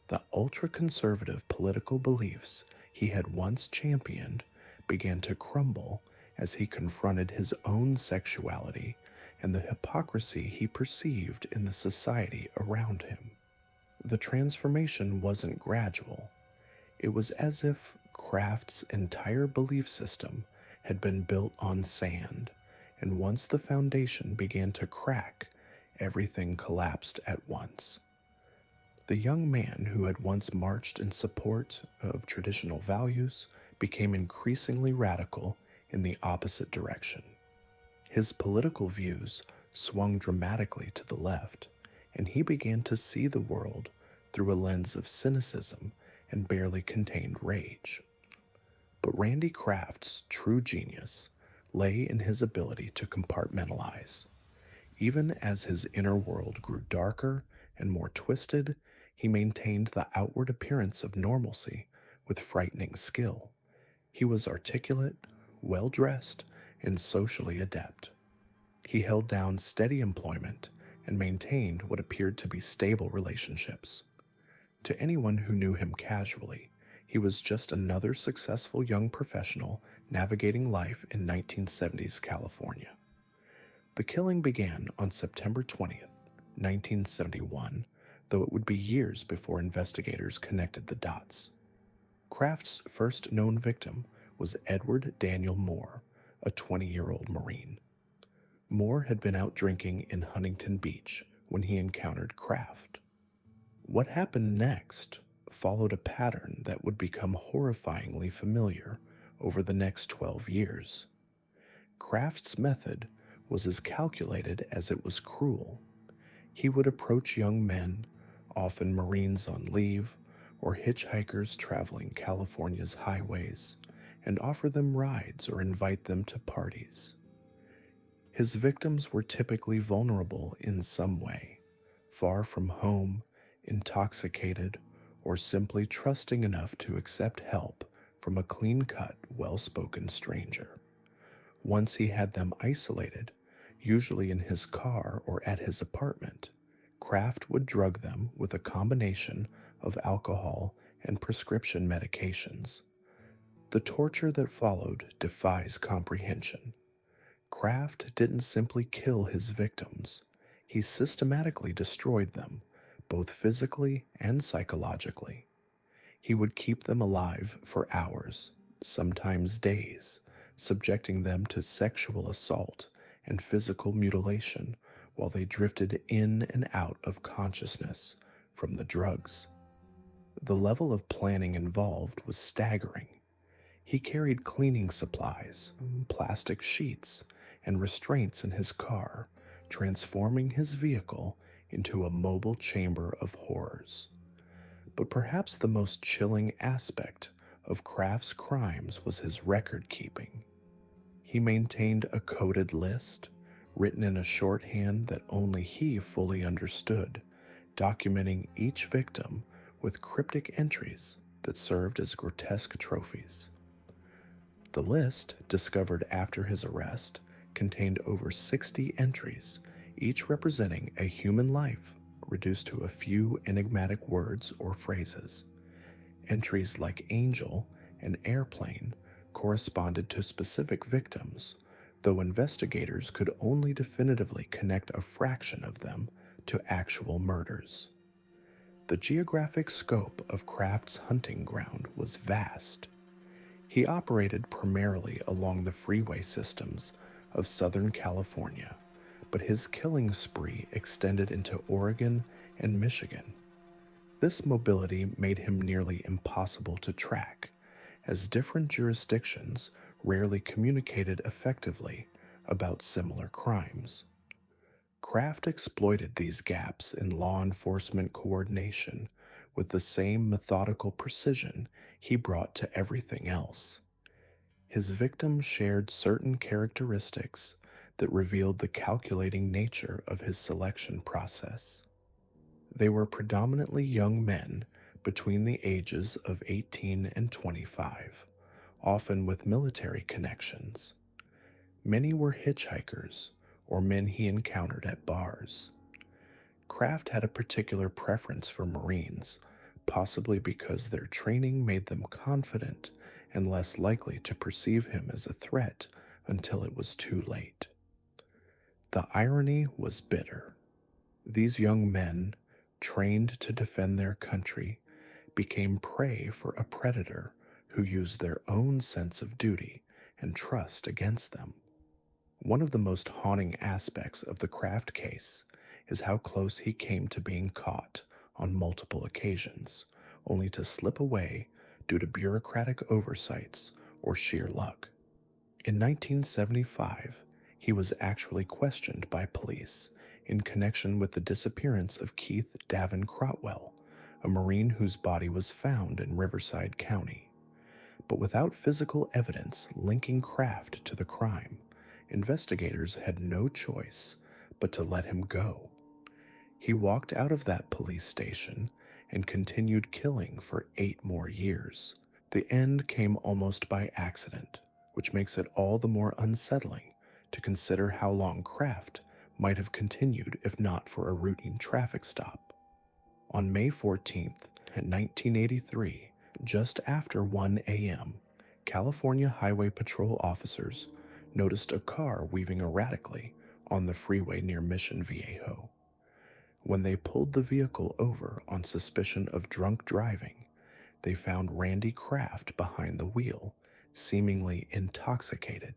The ultra-conservative political beliefs he had once championed began to crumble as he confronted his own sexuality and the hypocrisy he perceived in the society around him. The transformation wasn't gradual. It was as if Kraft's entire belief system had been built on sand, and once the foundation began to crack, everything collapsed at once. The young man who had once marched in support of traditional values became increasingly radical in the opposite direction. His political views swung dramatically to the left, and he began to see the world through a lens of cynicism and barely contained rage. But Randy Kraft's true genius lay in his ability to compartmentalize. Even as his inner world grew darker and more twisted, he maintained the outward appearance of normalcy with frightening skill. He was articulate, well-dressed, and socially adept. He held down steady employment and maintained what appeared to be stable relationships. To anyone who knew him casually, he was just another successful young professional navigating life in 1970s California. The killing began on September 20th, 1971, though it would be years before investigators connected the dots. Kraft's first known victim was Edward Daniel Moore, a 20-year-old Marine. Moore had been out drinking in Huntington Beach when he encountered Kraft. What happened next followed a pattern that would become horrifyingly familiar over the next 12 years. Kraft's method was as calculated as it was cruel. He would approach young men, often Marines on leave or hitchhikers traveling California's highways, and offer them rides or invite them to parties. His victims were typically vulnerable in some way, far from home, intoxicated, or simply trusting enough to accept help from a clean-cut, well-spoken stranger. Once he had them isolated, usually in his car or at his apartment, Kraft would drug them with a combination of alcohol and prescription medications. The torture that followed defies comprehension. Kraft didn't simply kill his victims, he systematically destroyed them, both physically and psychologically. He would keep them alive for hours, sometimes days, subjecting them to sexual assault and physical mutilation while they drifted in and out of consciousness from the drugs. The level of planning involved was staggering. He carried cleaning supplies, plastic sheets, and restraints in his car, transforming his vehicle into a mobile chamber of horrors. But perhaps the most chilling aspect of Kraft's crimes was his record keeping. He maintained a coded list, written in a shorthand that only he fully understood, documenting each victim with cryptic entries that served as grotesque trophies. The list, discovered after his arrest, contained over 60 entries, each representing a human life reduced to a few enigmatic words or phrases. Entries like angel and airplane corresponded to specific victims, though investigators could only definitively connect a fraction of them to actual murders. The geographic scope of Kraft's hunting ground was vast. He operated primarily along the freeway systems of Southern California, but his killing spree extended into Oregon and Michigan. This mobility made him nearly impossible to track, as different jurisdictions rarely communicated effectively about similar crimes. Kraft exploited these gaps in law enforcement coordination with the same methodical precision he brought to everything else. His victims shared certain characteristics that revealed the calculating nature of his selection process. They were predominantly young men between the ages of 18 and 25, often with military connections. Many were hitchhikers or men he encountered at bars. Kraft had a particular preference for Marines, possibly because their training made them confident and less likely to perceive him as a threat until it was too late. The irony was bitter. These young men, trained to defend their country, became prey for a predator who used their own sense of duty and trust against them. One of the most haunting aspects of the Kraft case is how close he came to being caught on multiple occasions, only to slip away due to bureaucratic oversights or sheer luck. In 1975, he was actually questioned by police in connection with the disappearance of Keith Davin Crotwell, a Marine whose body was found in Riverside County. But without physical evidence linking Kraft to the crime, investigators had no choice but to let him go. He walked out of that police station and continued killing for 8 more years. The end came almost by accident, which makes it all the more unsettling to consider how long Kraft might have continued if not for a routine traffic stop. On May 14th, 1983, just after 1 a.m., California Highway Patrol officers noticed a car weaving erratically on the freeway near Mission Viejo. When they pulled the vehicle over on suspicion of drunk driving, they found Randy Kraft behind the wheel, seemingly intoxicated.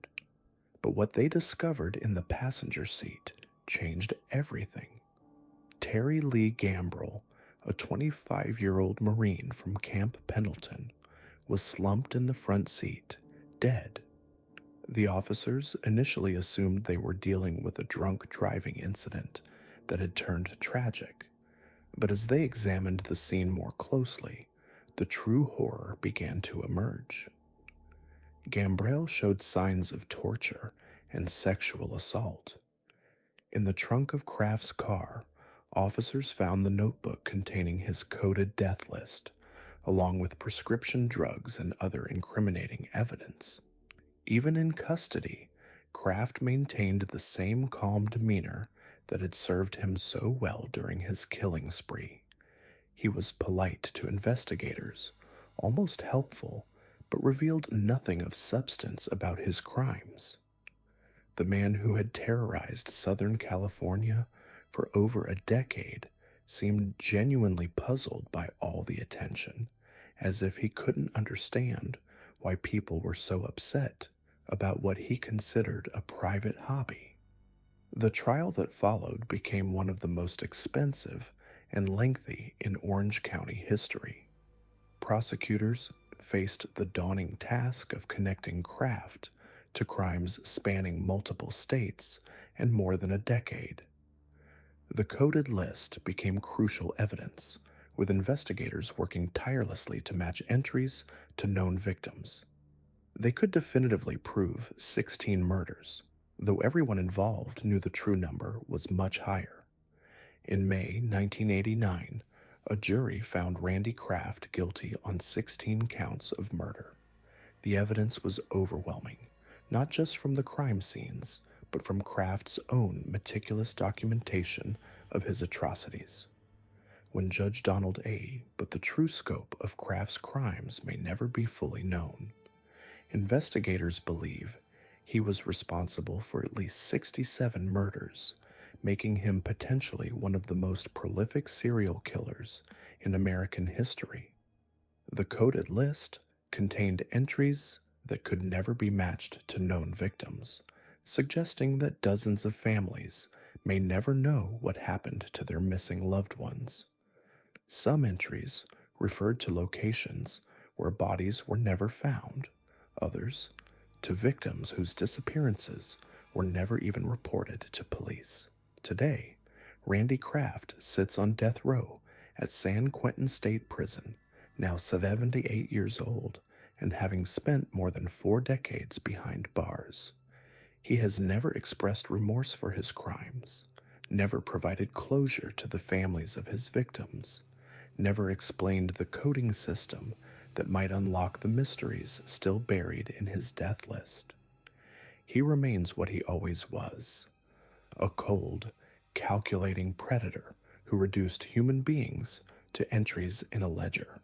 But what they discovered in the passenger seat changed everything. Terry Lee Gambrell, a 25-year-old Marine from Camp Pendleton, was slumped in the front seat, dead. The officers initially assumed they were dealing with a drunk driving incident that had turned tragic, but as they examined the scene more closely, the true horror began to emerge. Gambrell showed signs of torture and sexual assault. In the trunk of Kraft's car, officers found the notebook containing his coded death list, along with prescription drugs and other incriminating evidence. Even in custody, Kraft maintained the same calm demeanor that had served him so well during his killing spree. He was polite to investigators, almost helpful, but revealed nothing of substance about his crimes. The man who had terrorized Southern California for over a decade seemed genuinely puzzled by all the attention, as if he couldn't understand why people were so upset about what he considered a private hobby. The trial that followed became one of the most expensive and lengthy in Orange County history. Prosecutors faced the daunting task of connecting Kraft to crimes spanning multiple states and more than a decade. The coded list became crucial evidence, with investigators working tirelessly to match entries to known victims. They could definitively prove 16 murders, though everyone involved knew the true number was much higher. In May 1989, a jury found Randy Kraft guilty on 16 counts of murder. The evidence was overwhelming, not just from the crime scenes, but from Kraft's own meticulous documentation of his atrocities. When Judge Donald A. But the true scope of Kraft's crimes may never be fully known. Investigators believe He was responsible for at least 67 murders, making him potentially one of the most prolific serial killers in American history. The coded list contained entries that could never be matched to known victims, suggesting that dozens of families may never know what happened to their missing loved ones. Some entries referred to locations where bodies were never found, others to victims whose disappearances were never even reported to police. Today, Randy Kraft sits on death row at San Quentin State Prison, now 78 years old and having spent more than 4 decades behind bars. He has never expressed remorse for his crimes, never provided closure to the families of his victims, never explained the coding system that might unlock the mysteries still buried in his death list. He remains what he always was, a cold, calculating predator who reduced human beings to entries in a ledger.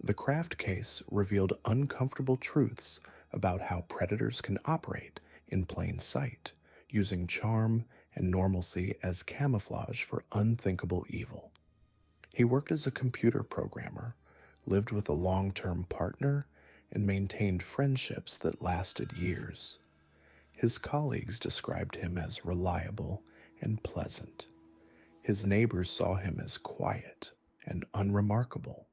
The Kraft case revealed uncomfortable truths about how predators can operate in plain sight, using charm and normalcy as camouflage for unthinkable evil. He worked as a computer programmer, lived with a long-term partner, and maintained friendships that lasted years. His colleagues described him as reliable and pleasant. His neighbors saw him as quiet and unremarkable.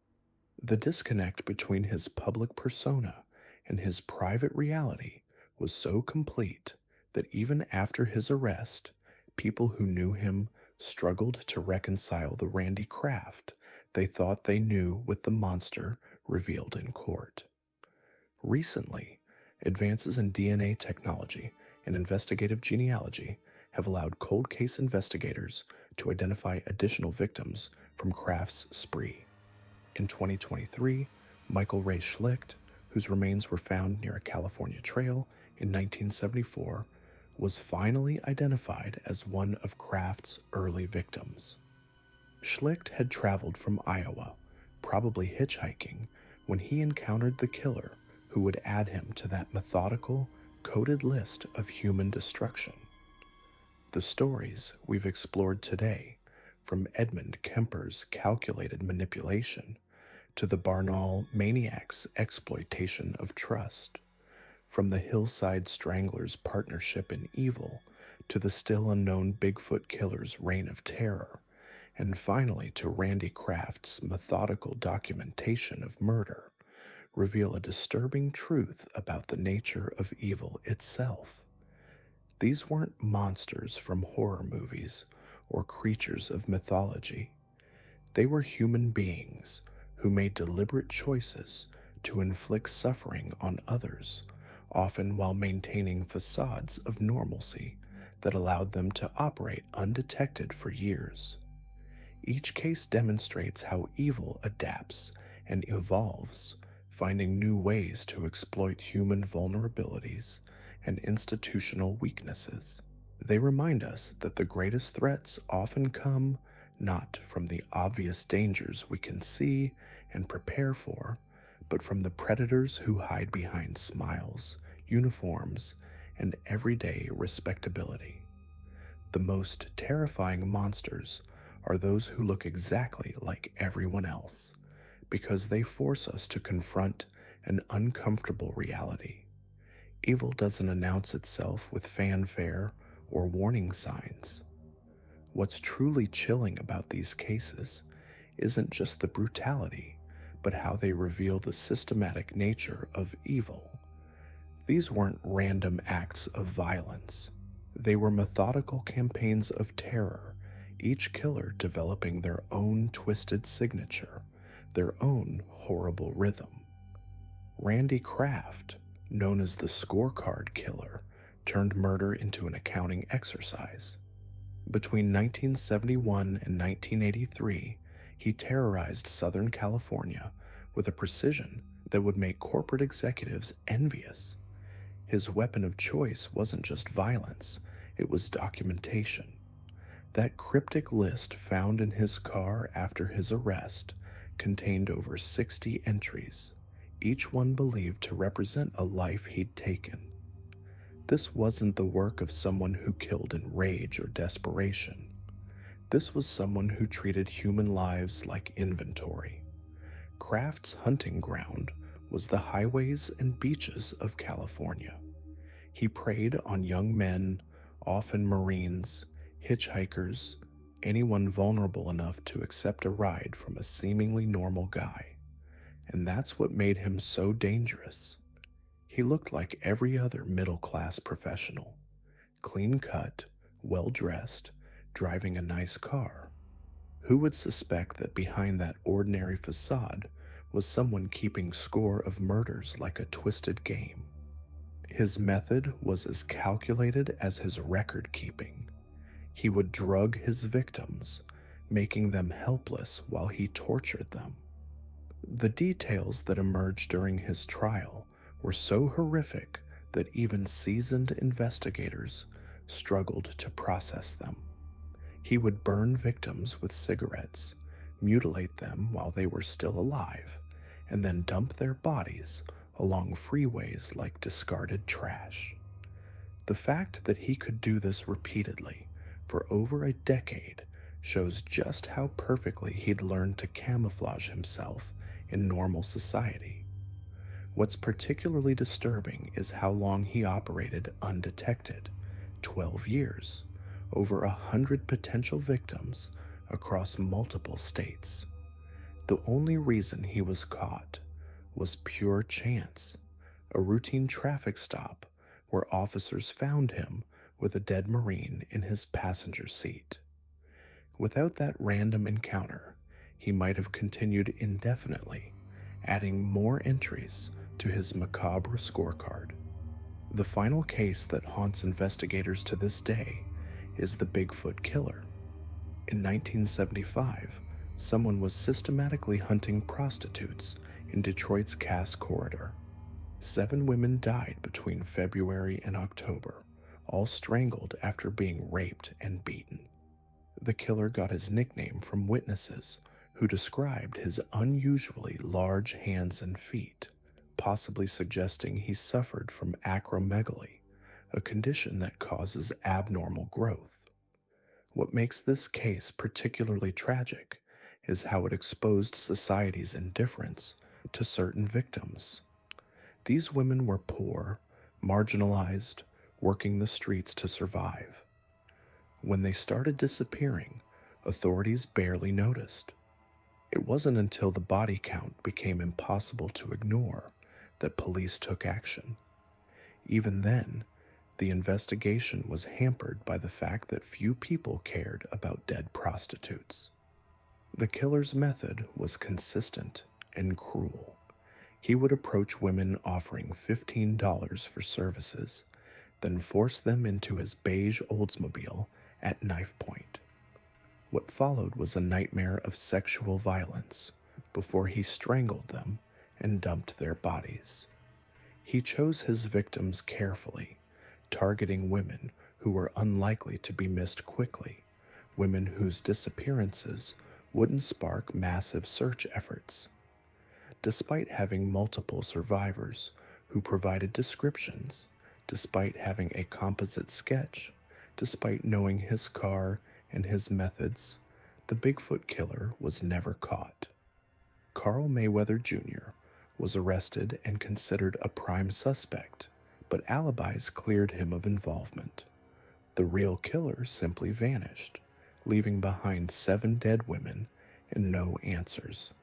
The disconnect between his public persona and his private reality was so complete that even after his arrest, people who knew him struggled to reconcile the Randy Kraft they thought they knew with the monster revealed in court. Recently, advances in DNA technology and investigative genealogy have allowed cold case investigators to identify additional victims from Kraft's spree. In 2023, Michael Ray Schlicht, whose remains were found near a California trail in 1974, was finally identified as one of Kraft's early victims. Schlicht had traveled from Iowa, probably hitchhiking, when he encountered the killer who would add him to that methodical, coded list of human destruction. The stories we've explored today, from Edmund Kemper's calculated manipulation to the Barnaul maniac's exploitation of trust, from the Hillside Stranglers' partnership in evil to the still unknown Bigfoot killer's reign of terror, and finally to Randy Kraft's methodical documentation of murder, reveal a disturbing truth about the nature of evil itself. These weren't monsters from horror movies or creatures of mythology. They were human beings who made deliberate choices to inflict suffering on others, often while maintaining facades of normalcy that allowed them to operate undetected for years. Each case demonstrates how evil adapts and evolves, finding new ways to exploit human vulnerabilities and institutional weaknesses. They remind us that the greatest threats often come not from the obvious dangers we can see and prepare for, but from the predators who hide behind smiles, uniforms, and everyday respectability. The most terrifying monsters are those who look exactly like everyone else, because they force us to confront an uncomfortable reality. Evil doesn't announce itself with fanfare or warning signs. What's truly chilling about these cases isn't just the brutality, but how they reveal the systematic nature of evil. These weren't random acts of violence. They were methodical campaigns of terror, each killer developing their own twisted signature, their own horrible rhythm. Randy Kraft, known as the Scorecard Killer, turned murder into an accounting exercise. Between 1971 and 1983, he terrorized Southern California with a precision that would make corporate executives envious. His weapon of choice wasn't just violence, it was documentation. That cryptic list found in his car after his arrest contained over 60 entries, each one believed to represent a life he'd taken. This wasn't the work of someone who killed in rage or desperation. This was someone who treated human lives like inventory. Kraft's hunting ground was the highways and beaches of California. He preyed on young men, often Marines, hitchhikers, anyone vulnerable enough to accept a ride from a seemingly normal guy. And that's what made him so dangerous. He looked like every other middle-class professional, clean-cut, well-dressed, driving a nice car. Who would suspect that behind that ordinary facade was someone keeping score of murders like a twisted game? His method was as calculated as his record-keeping. He would drug his victims, making them helpless while he tortured them. The details that emerged during his trial were so horrific that even seasoned investigators struggled to process them. He would burn victims with cigarettes, mutilate them while they were still alive, and then dump their bodies along freeways like discarded trash. The fact that he could do this repeatedly for over a decade shows just how perfectly he'd learned to camouflage himself in normal society. What's particularly disturbing is how long he operated undetected, 12 years, over 100 potential victims across multiple states. The only reason he was caught was pure chance, a routine traffic stop where officers found him with a dead Marine in his passenger seat. Without that random encounter, he might have continued indefinitely, adding more entries to his macabre scorecard. The final case that haunts investigators to this day is the Bigfoot killer. In 1975, someone was systematically hunting prostitutes in Detroit's Cass Corridor. 7 women died between February and October, all strangled after being raped and beaten. The killer got his nickname from witnesses who described his unusually large hands and feet, possibly suggesting he suffered from acromegaly, a condition that causes abnormal growth. What makes this case particularly tragic is how it exposed society's indifference to certain victims. These women were poor, marginalized, working the streets to survive. When they started disappearing, authorities barely noticed. It wasn't until the body count became impossible to ignore that police took action. Even then, the investigation was hampered by the fact that few people cared about dead prostitutes. The killer's method was consistent and cruel. He would approach women offering $15 for services, then force them into his beige Oldsmobile at knife point. What followed was a nightmare of sexual violence before he strangled them and dumped their bodies. He chose his victims carefully, targeting women who were unlikely to be missed quickly, women whose disappearances wouldn't spark massive search efforts. Despite having multiple survivors who provided descriptions, despite having a composite sketch, despite knowing his car and his methods, the Bigfoot killer was never caught. Carl Mayweather Jr. was arrested and considered a prime suspect, but alibis cleared him of involvement. The real killer simply vanished, leaving behind 7 dead women and no answers.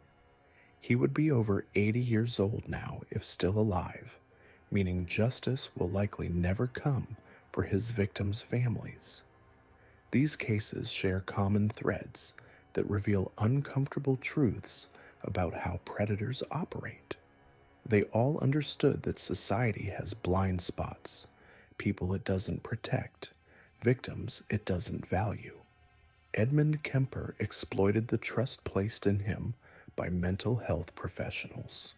He would be over 80 years old now if still alive, meaning justice will likely never come for his victims' families. These cases share common threads that reveal uncomfortable truths about how predators operate. They all understood that society has blind spots, people it doesn't protect, victims it doesn't value. Edmund Kemper exploited the trust placed in him by mental health professionals.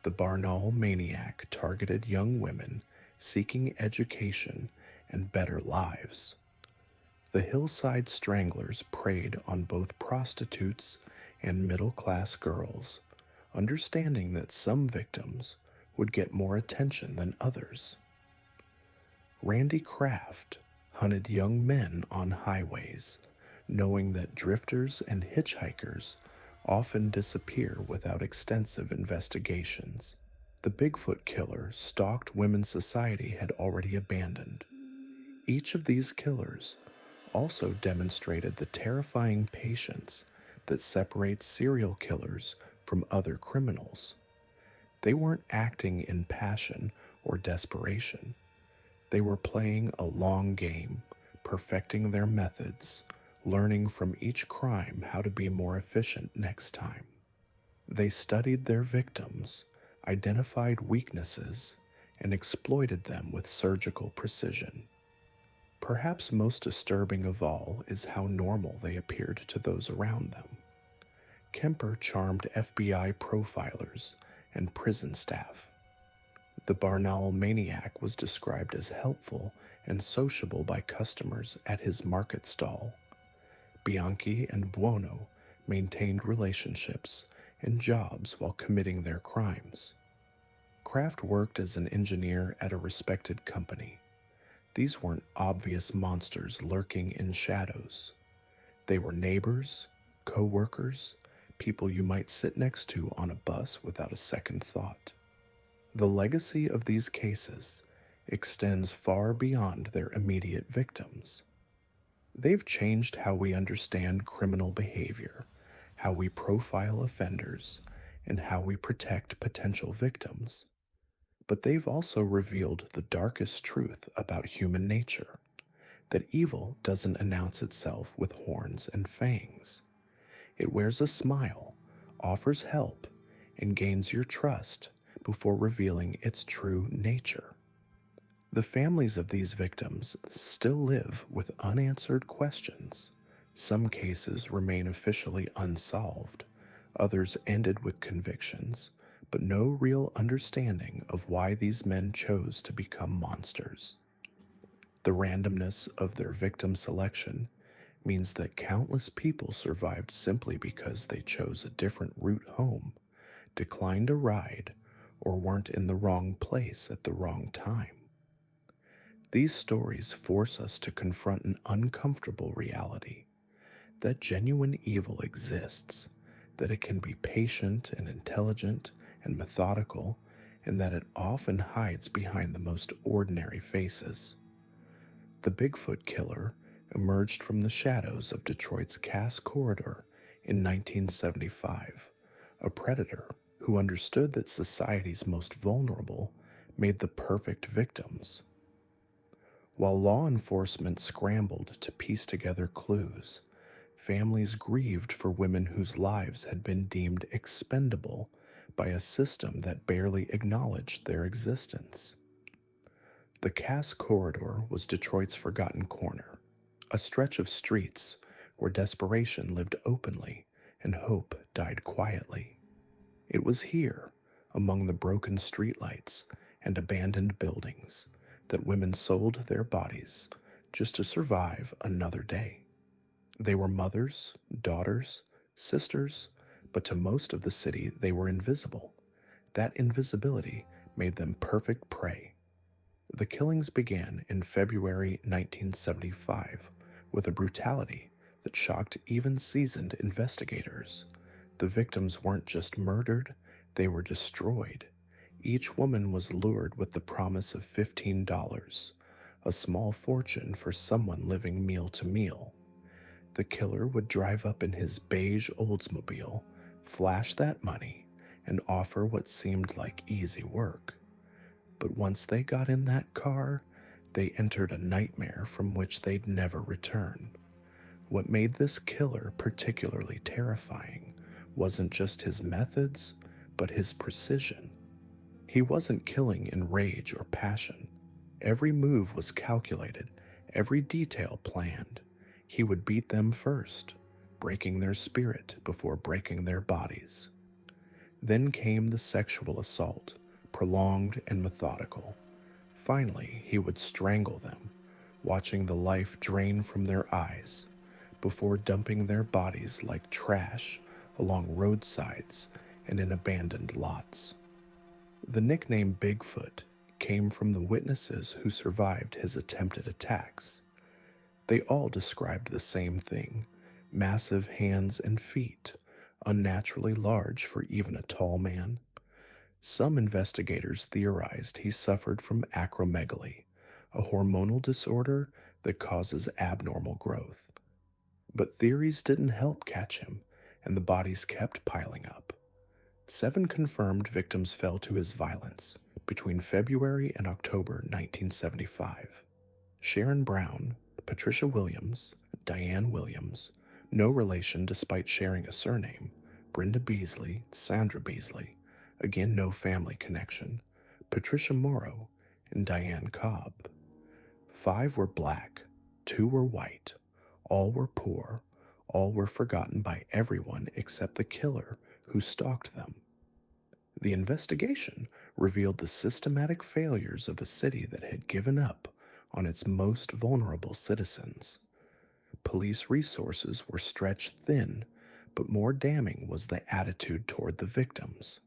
The Barnaul maniac targeted young women seeking education and better lives. The Hillside Stranglers preyed on both prostitutes and middle-class girls, understanding that some victims would get more attention than others. Randy Kraft hunted young men on highways, knowing that drifters and hitchhikers often disappear without extensive investigations. The Bigfoot killer stalked women society had already abandoned. Each of these killers also demonstrated the terrifying patience that separates serial killers from other criminals. They weren't acting in passion or desperation. They were playing a long game, perfecting their methods, learning from each crime how to be more efficient next time. They studied their victims, identified weaknesses, and exploited them with surgical precision. Perhaps most disturbing of all is how normal they appeared to those around them. Kemper charmed FBI profilers and prison staff. The Barnaul maniac was described as helpful and sociable by customers at his market stall. Bianchi and Buono maintained relationships and jobs while committing their crimes. Kraft worked as an engineer at a respected company. These weren't obvious monsters lurking in shadows. They were neighbors, co-workers, people you might sit next to on a bus without a second thought. The legacy of these cases extends far beyond their immediate victims. They've changed how we understand criminal behavior, how we profile offenders, and how we protect potential victims. But they've also revealed the darkest truth about human nature, that evil doesn't announce itself with horns and fangs. It wears a smile, offers help, and gains your trust before revealing its true nature. The families of these victims still live with unanswered questions. Some cases remain officially unsolved, others ended with convictions, but no real understanding of why these men chose to become monsters. The randomness of their victim selection means that countless people survived simply because they chose a different route home, declined a ride, or weren't in the wrong place at the wrong time. These stories force us to confront an uncomfortable reality, that genuine evil exists, that it can be patient and intelligent and methodical, and that it often hides behind the most ordinary faces. The Bigfoot killer emerged from the shadows of Detroit's Cass Corridor in 1975, a predator who understood that society's most vulnerable made the perfect victims. While law enforcement scrambled to piece together clues, families grieved for women whose lives had been deemed expendable by a system that barely acknowledged their existence. The Cass Corridor was Detroit's forgotten corner, a stretch of streets where desperation lived openly and hope died quietly. It was here, among the broken streetlights and abandoned buildings, that women sold their bodies just to survive another day. They were mothers, daughters, sisters, but to most of the city they were invisible. That invisibility made them perfect prey. The killings began in February 1975 with a brutality that shocked even seasoned investigators. The victims weren't just murdered, they were destroyed. Each woman was lured with the promise of $15, a small fortune for someone living meal to meal. The killer would drive up in his beige Oldsmobile, flash that money, and offer what seemed like easy work. But once they got in that car, they entered a nightmare from which they'd never return. What made this killer particularly terrifying wasn't just his methods, but his precision. He wasn't killing in rage or passion. Every move was calculated, every detail planned. He would beat them first, breaking their spirit before breaking their bodies. Then came the sexual assault, prolonged and methodical. Finally, he would strangle them, watching the life drain from their eyes, before dumping their bodies like trash along roadsides and in abandoned lots. The nickname Bigfoot came from the witnesses who survived his attempted attacks. They all described the same thing: massive hands and feet, unnaturally large for even a tall man. Some investigators theorized he suffered from acromegaly, a hormonal disorder that causes abnormal growth. But theories didn't help catch him, and the bodies kept piling up. 7 confirmed victims fell to his violence between February and October 1975. Sharon Brown, Patricia Williams, Diane Williams, no relation despite sharing a surname, Brenda Beasley, Sandra Beasley, again no family connection, Patricia Morrow, and Diane Cobb. 5 were black, 2 were white, all were poor, all were forgotten by everyone except the killer who stalked them. The investigation revealed the systematic failures of a city that had given up on its most vulnerable citizens. Police resources were stretched thin, but more damning was the attitude toward the victims.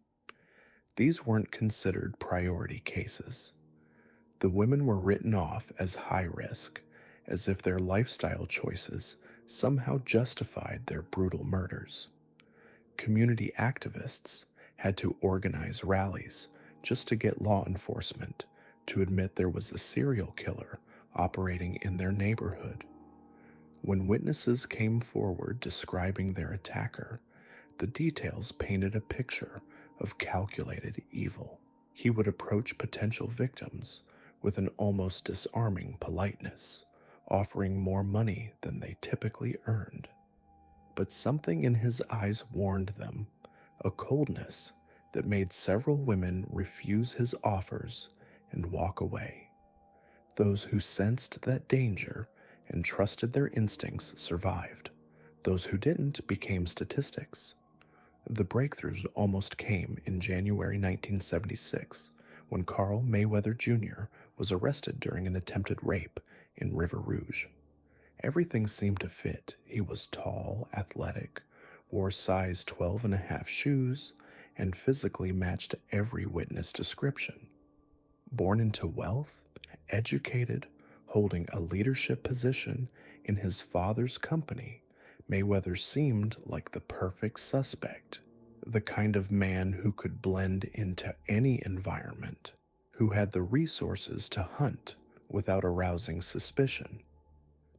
These weren't considered priority cases. The women were written off as high risk, as if their lifestyle choices somehow justified their brutal murders. Community activists had to organize rallies just to get law enforcement to admit there was a serial killer operating in their neighborhood. When witnesses came forward describing their attacker, the details painted a picture of calculated evil. He would approach potential victims with an almost disarming politeness, offering more money than they typically earned. But something in his eyes warned them, a coldness that made several women refuse his offers and walk away. Those who sensed that danger and trusted their instincts survived. Those who didn't became statistics. The breakthroughs almost came in January 1976 when Carl Mayweather Jr. was arrested during an attempted rape in River Rouge. Everything seemed to fit. He was tall, athletic, wore size 12.5 shoes, and physically matched every witness description. Born into wealth, educated, holding a leadership position in his father's company, Mayweather seemed like the perfect suspect, the kind of man who could blend into any environment, who had the resources to hunt without arousing suspicion.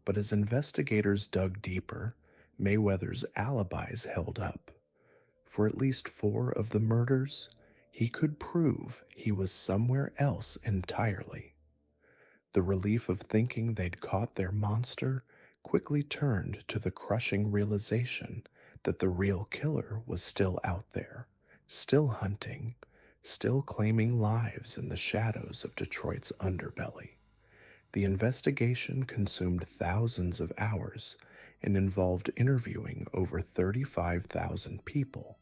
But as investigators dug deeper, Mayweather's alibis held up. For at least 4 of the murders, he could prove he was somewhere else entirely. The relief of thinking they'd caught their monster quickly turned to the crushing realization that the real killer was still out there, still hunting, still claiming lives in the shadows of Detroit's underbelly. The investigation consumed thousands of hours and involved interviewing over 35,000 people.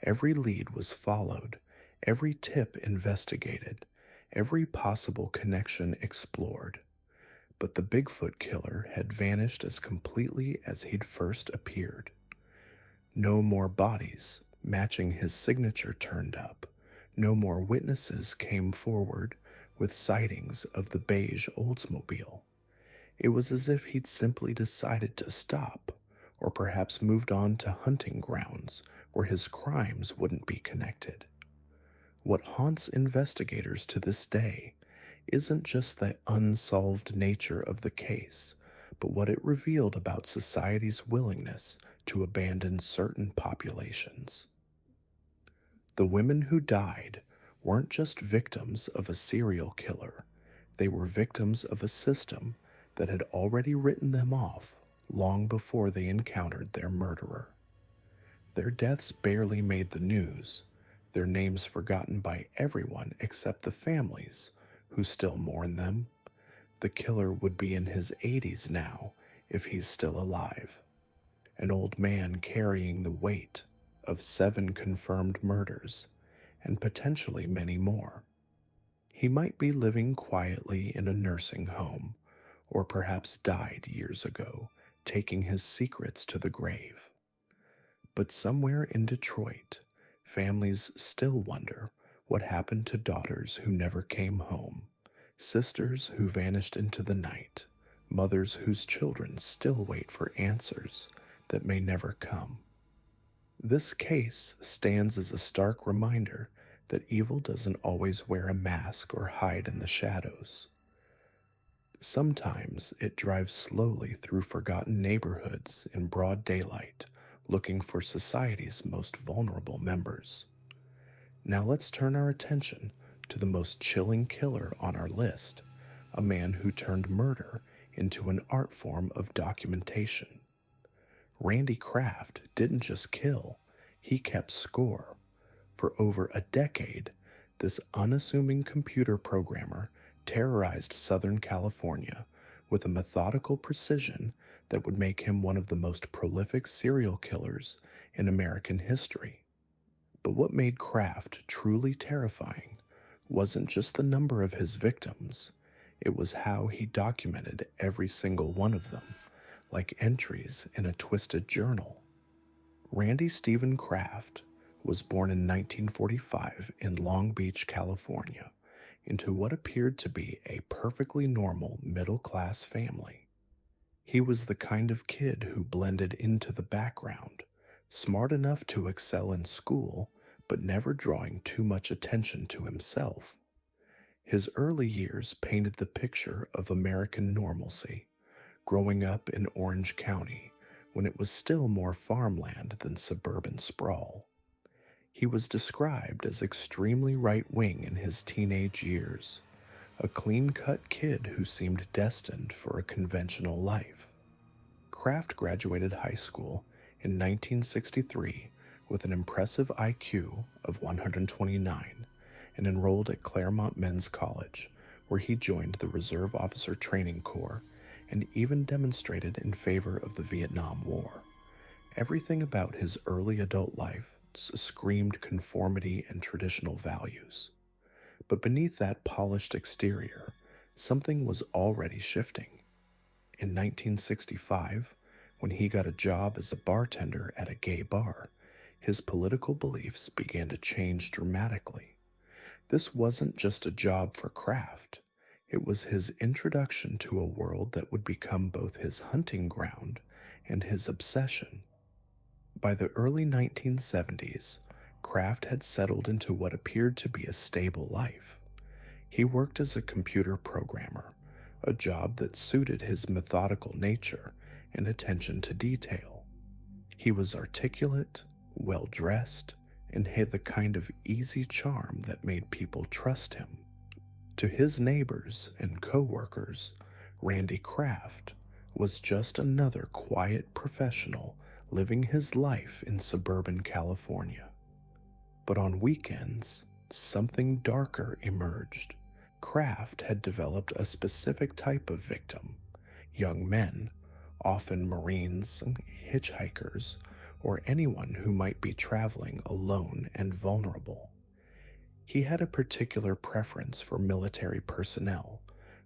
Every lead was followed, every tip investigated, every possible connection explored. But the Bigfoot killer had vanished as completely as he'd first appeared. No more bodies matching his signature turned up. No more witnesses came forward with sightings of the beige Oldsmobile. It was as if he'd simply decided to stop, or perhaps moved on to hunting grounds where his crimes wouldn't be connected. What haunts investigators to this day isn't just the unsolved nature of the case, but what it revealed about society's willingness to abandon certain populations. The women who died weren't just victims of a serial killer, they were victims of a system that had already written them off long before they encountered their murderer. Their deaths barely made the news, their names forgotten by everyone except the families who still mourn them. The killer would be in his 80s now if he's still alive, an old man carrying the weight of 7 confirmed murders and potentially many more. He might be living quietly in a nursing home, or perhaps died years ago, taking his secrets to the grave. But somewhere in Detroit, families still wonder What happened to daughters who never came home, sisters who vanished into the night, mothers whose children still wait for answers that may never come? This case stands as a stark reminder that evil doesn't always wear a mask or hide in the shadows. Sometimes it drives slowly through forgotten neighborhoods in broad daylight, looking for society's most vulnerable members. Now let's turn our attention to the most chilling killer on our list, a man who turned murder into an art form of documentation. Randy Kraft didn't just kill, he kept score. For over a decade, this unassuming computer programmer terrorized Southern California with a methodical precision that would make him one of the most prolific serial killers in American history. But what made Kraft truly terrifying wasn't just the number of his victims, it was how he documented every single one of them, like entries in a twisted journal. Randy Stephen Kraft was born in 1945 in Long Beach, California, into what appeared to be a perfectly normal middle-class family. He was the kind of kid who blended into the background, smart enough to excel in school, but never drawing too much attention to himself. His early years painted the picture of American normalcy, growing up in Orange County when it was still more farmland than suburban sprawl. He was described as extremely right-wing in his teenage years, a clean-cut kid who seemed destined for a conventional life. Kraft graduated high school in 1963 with an impressive IQ of 129 and enrolled at Claremont Men's College, where he joined the Reserve Officer Training Corps and even demonstrated in favor of the Vietnam War. Everything about his early adult life screamed conformity and traditional values. But beneath that polished exterior, something was already shifting. In 1965, when he got a job as a bartender at a gay bar, his political beliefs began to change dramatically. This wasn't just a job for Kraft. It was his introduction to a world that would become both his hunting ground and his obsession. By the early 1970s, Kraft had settled into what appeared to be a stable life. He worked as a computer programmer, a job that suited his methodical nature and attention to detail. He was articulate, well-dressed, and had the kind of easy charm that made people trust him. To his neighbors and co-workers, Randy Kraft was just another quiet professional living his life in suburban California. But on weekends, something darker emerged. Kraft had developed a specific type of victim, young men, often Marines, hitchhikers, or anyone who might be traveling alone and vulnerable. He had a particular preference for military personnel,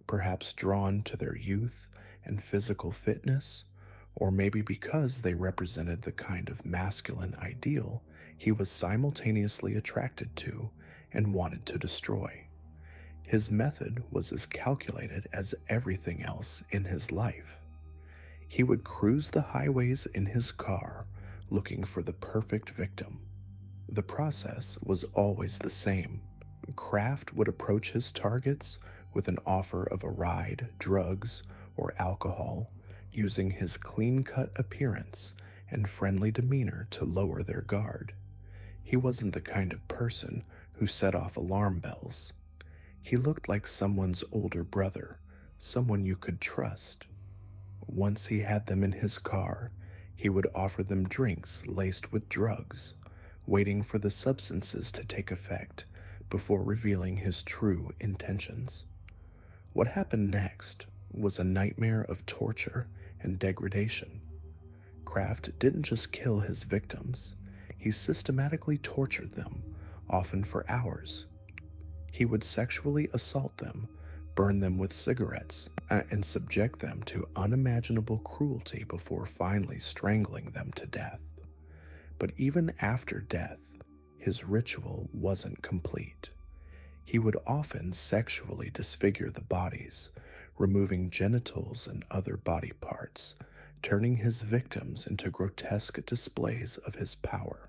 perhaps drawn to their youth and physical fitness, or maybe because they represented the kind of masculine ideal he was simultaneously attracted to and wanted to destroy. His method was as calculated as everything else in his life. He would cruise the highways in his car, looking for the perfect victim. The process was always the same. Kraft would approach his targets with an offer of a ride, drugs, or alcohol, using his clean-cut appearance and friendly demeanor to lower their guard. He wasn't the kind of person who set off alarm bells. He looked like someone's older brother, someone you could trust. Once he had them in his car, he would offer them drinks laced with drugs, waiting for the substances to take effect before revealing his true intentions. What happened next was a nightmare of torture and degradation. Kraft didn't just kill his victims, he systematically tortured them, often for hours. He would sexually assault them, burn them with cigarettes, and subject them to unimaginable cruelty before finally strangling them to death. But even after death, his ritual wasn't complete. He would often sexually disfigure the bodies, removing genitals and other body parts, turning his victims into grotesque displays of his power.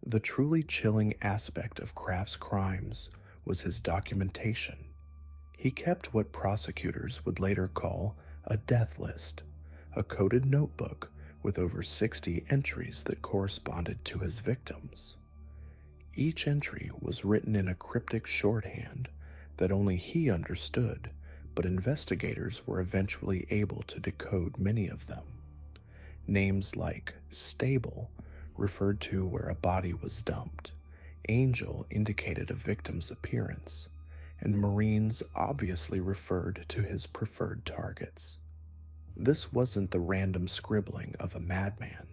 The truly chilling aspect of Kraft's crimes was his documentation. He kept what prosecutors would later call a death list, a coded notebook with over 60 entries that corresponded to his victims. Each entry was written in a cryptic shorthand that only he understood, but investigators were eventually able to decode many of them. Names like stable referred to where a body was dumped, angel indicated a victim's appearance, and Marines obviously referred to his preferred targets. This wasn't the random scribbling of a madman.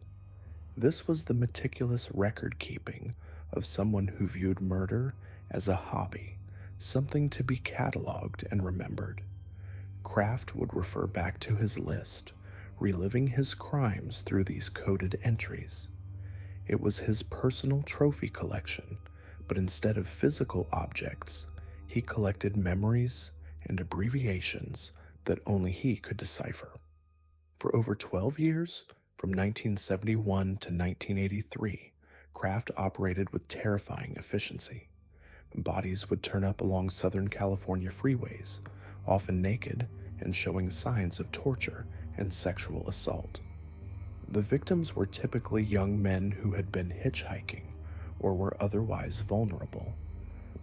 This was the meticulous record keeping of someone who viewed murder as a hobby, something to be cataloged and remembered. Kraft would refer back to his list, reliving his crimes through these coded entries. It was his personal trophy collection, but instead of physical objects, he collected memories and abbreviations that only he could decipher. For over 12 years, from 1971 to 1983, Kraft operated with terrifying efficiency. Bodies would turn up along Southern California freeways, often naked and showing signs of torture and sexual assault. The victims were typically young men who had been hitchhiking or were otherwise vulnerable.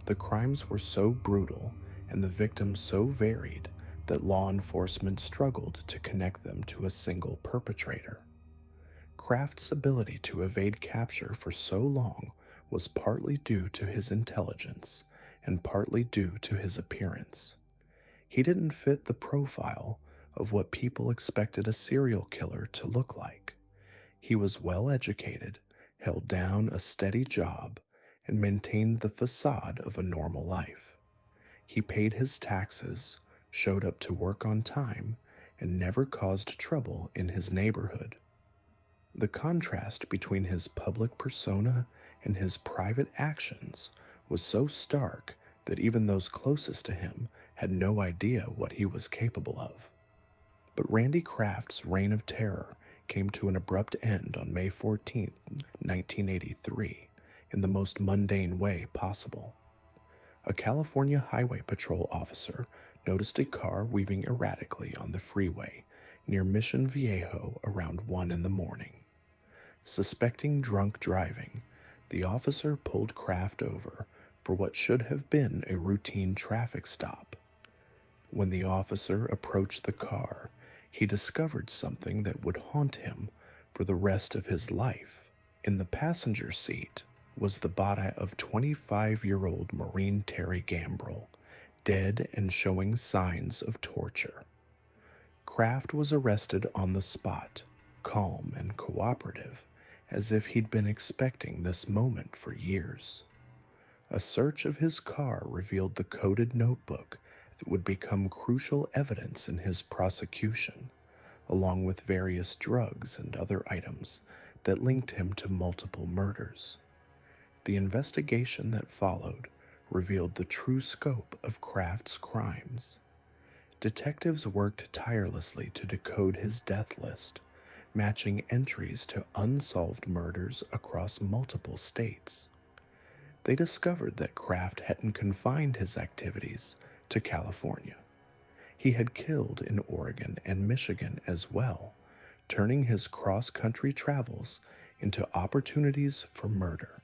The crimes were so brutal and the victims so varied that law enforcement struggled to connect them to a single perpetrator. Kraft's ability to evade capture for so long was partly due to his intelligence and partly due to his appearance. He didn't fit the profile of what people expected a serial killer to look like. He was well educated, held down a steady job, and maintained the facade of a normal life. He paid his taxes, showed up to work on time, and never caused trouble in his neighborhood. The contrast between his public persona and his private actions was so stark that even those closest to him had no idea what he was capable of. But Randy Kraft's reign of terror came to an abrupt end on May 14, 1983, in the most mundane way possible. A California Highway Patrol officer noticed a car weaving erratically on the freeway near Mission Viejo around 1 in the morning. Suspecting drunk driving, the officer pulled Kraft over for what should have been a routine traffic stop. When the officer approached the car, he discovered something that would haunt him for the rest of his life. In the passenger seat was the body of 25-year-old Marine Terry Gambrell, dead and showing signs of torture. Kraft was arrested on the spot, calm and cooperative, as if he'd been expecting this moment for years. A search of his car revealed the coded notebook that would become crucial evidence in his prosecution, along with various drugs and other items that linked him to multiple murders. The investigation that followed revealed the true scope of Kraft's crimes. Detectives worked tirelessly to decode his death list, matching entries to unsolved murders across multiple states. They discovered that Kraft hadn't confined his activities to California. He had killed in Oregon and Michigan as well, turning his cross-country travels into opportunities for murder.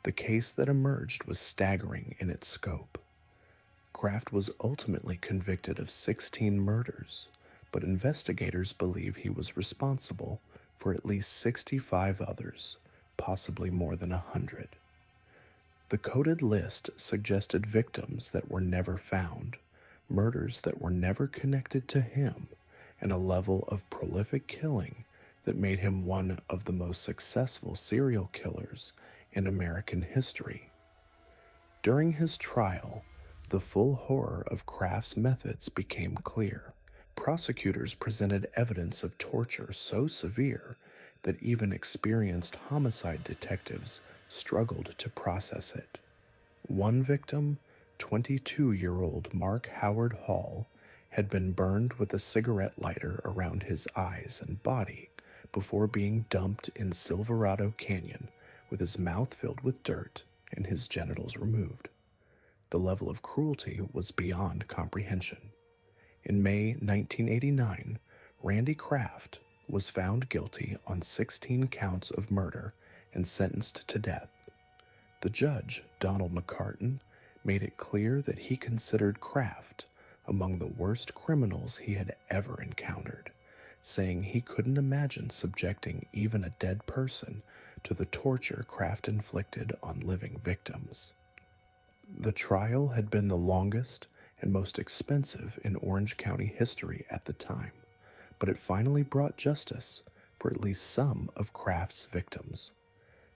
The case that emerged was staggering in its scope. Kraft was ultimately convicted of 16 murders, but investigators believe he was responsible for at least 65 others, possibly more than 100. The coded list suggested victims that were never found, murders that were never connected to him, and a level of prolific killing that made him one of the most successful serial killers in American history. During his trial, the full horror of Kraft's methods became clear. Prosecutors presented evidence of torture so severe that even experienced homicide detectives struggled to process it. One victim 22-year-old Mark Howard Hall had been burned with a cigarette lighter around his eyes and body before being dumped in Silverado Canyon with his mouth filled with dirt and his genitals removed. The level of cruelty was beyond comprehension. In May 1989, Randy Kraft was found guilty on 16 counts of murder and sentenced to death. The judge, Donald McCartan, made it clear that he considered Kraft among the worst criminals he had ever encountered, saying he couldn't imagine subjecting even a dead person to the torture Kraft inflicted on living victims. The trial had been the longest and most expensive in Orange County history at the time, but it finally brought justice for at least some of Kraft's victims.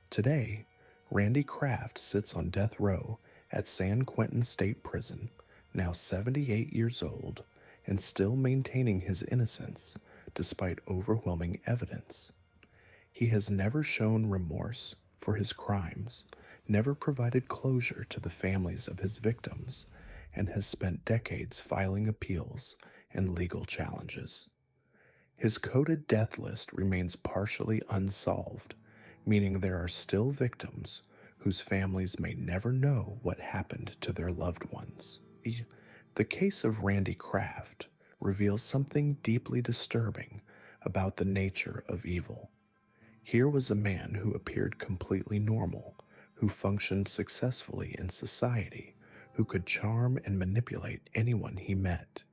Today, Randy Kraft sits on death row at San Quentin State Prison, now 78 years old, and still maintaining his innocence despite overwhelming evidence. He has never shown remorse for his crimes, never provided closure to the families of his victims, and has spent decades filing appeals and legal challenges. His coded death list remains partially unsolved, meaning there are still victims whose families may never know what happened to their loved ones. The case of Randy Kraft reveals something deeply disturbing about the nature of evil. Here was a man who appeared completely normal, who functioned successfully in society, who could charm and manipulate anyone he met.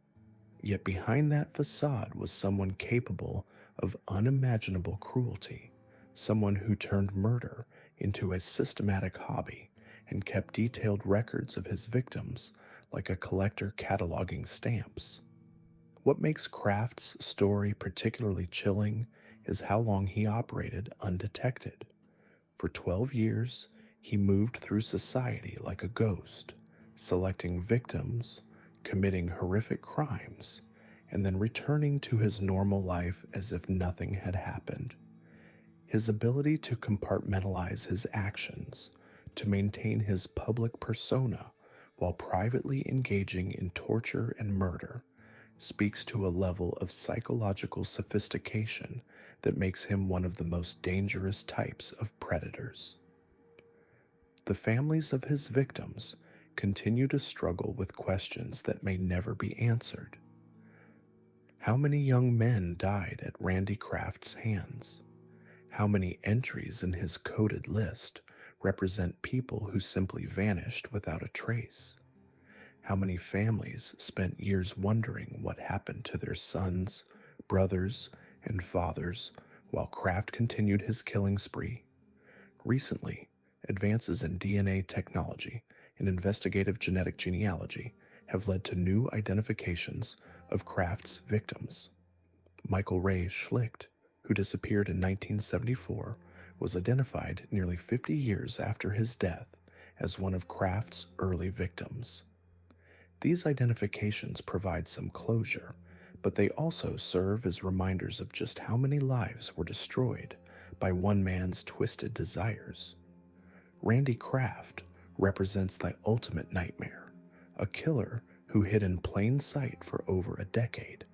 Yet behind that facade was someone capable of unimaginable cruelty, someone who turned murder into a systematic hobby and kept detailed records of his victims like a collector cataloging stamps. What makes Kraft's story particularly chilling is how long he operated undetected. For 12 years, he moved through society like a ghost, selecting victims, committing horrific crimes, and then returning to his normal life as if nothing had happened. His ability to compartmentalize his actions, to maintain his public persona while privately engaging in torture and murder, speaks to a level of psychological sophistication that makes him one of the most dangerous types of predators. The families of his victims continue to struggle with questions that may never be answered. How many young men died at Randy Kraft's hands? How many entries in his coded list represent people who simply vanished without a trace? How many families spent years wondering what happened to their sons, brothers, and fathers while Kraft continued his killing spree? Recently, advances in DNA technology and investigative genetic genealogy have led to new identifications of Kraft's victims. Michael Ray Schlicht, who disappeared in 1974, was identified nearly 50 years after his death as one of Kraft's early victims. These identifications provide some closure, but they also serve as reminders of just how many lives were destroyed by one man's twisted desires. Randy Kraft represents the ultimate nightmare, a killer who hid in plain sight for over a decade,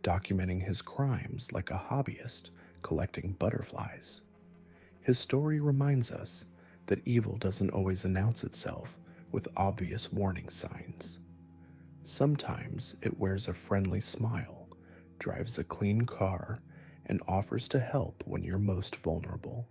documenting his crimes like a hobbyist collecting butterflies. His story reminds us that evil doesn't always announce itself with obvious warning signs. Sometimes it wears a friendly smile, drives a clean car, and offers to help when you're most vulnerable.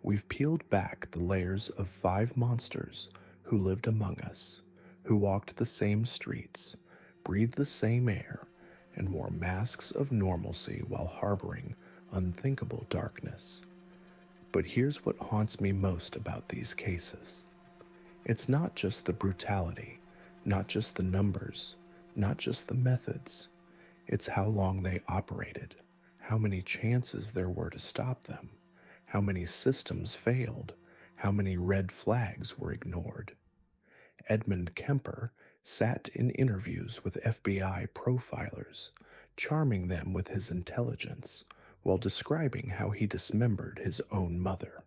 We've peeled back the layers of 5 monsters who lived among us, who walked the same streets, breathed the same air, and wore masks of normalcy while harboring unthinkable darkness. But here's what haunts me most about these cases. It's not just the brutality, not just the numbers, not just the methods. It's how long they operated, how many chances there were to stop them, how many systems failed, how many red flags were ignored. Edmund Kemper sat in interviews with FBI profilers, charming them with his intelligence, while describing how he dismembered his own mother.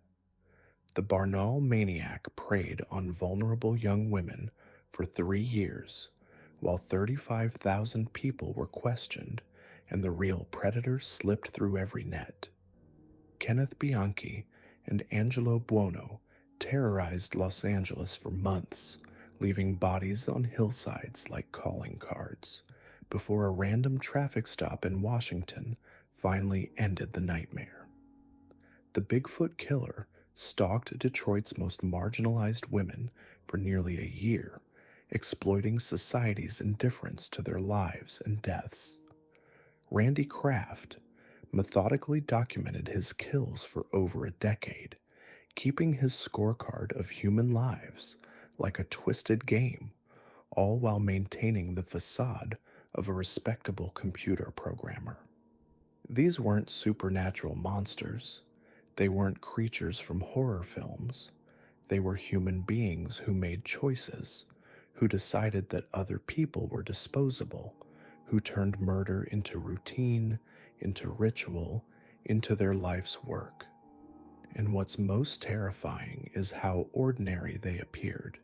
The Barnaul maniac preyed on vulnerable young women For 3 years, while 35,000 people were questioned and the real predator slipped through every net. Kenneth Bianchi and Angelo Buono terrorized Los Angeles for months, leaving bodies on hillsides like calling cards, before a random traffic stop in Washington finally ended the nightmare. The Bigfoot killer stalked Detroit's most marginalized women for nearly a year, exploiting society's indifference to their lives and deaths. Randy Kraft methodically documented his kills for over a decade, keeping his scorecard of human lives like a twisted game, all while maintaining the facade of a respectable computer programmer. These weren't supernatural monsters. They weren't creatures from horror films. They were human beings who made choices, who decided that other people were disposable, who turned murder into routine, into ritual, into their life's work. And what's most terrifying is how ordinary they appeared.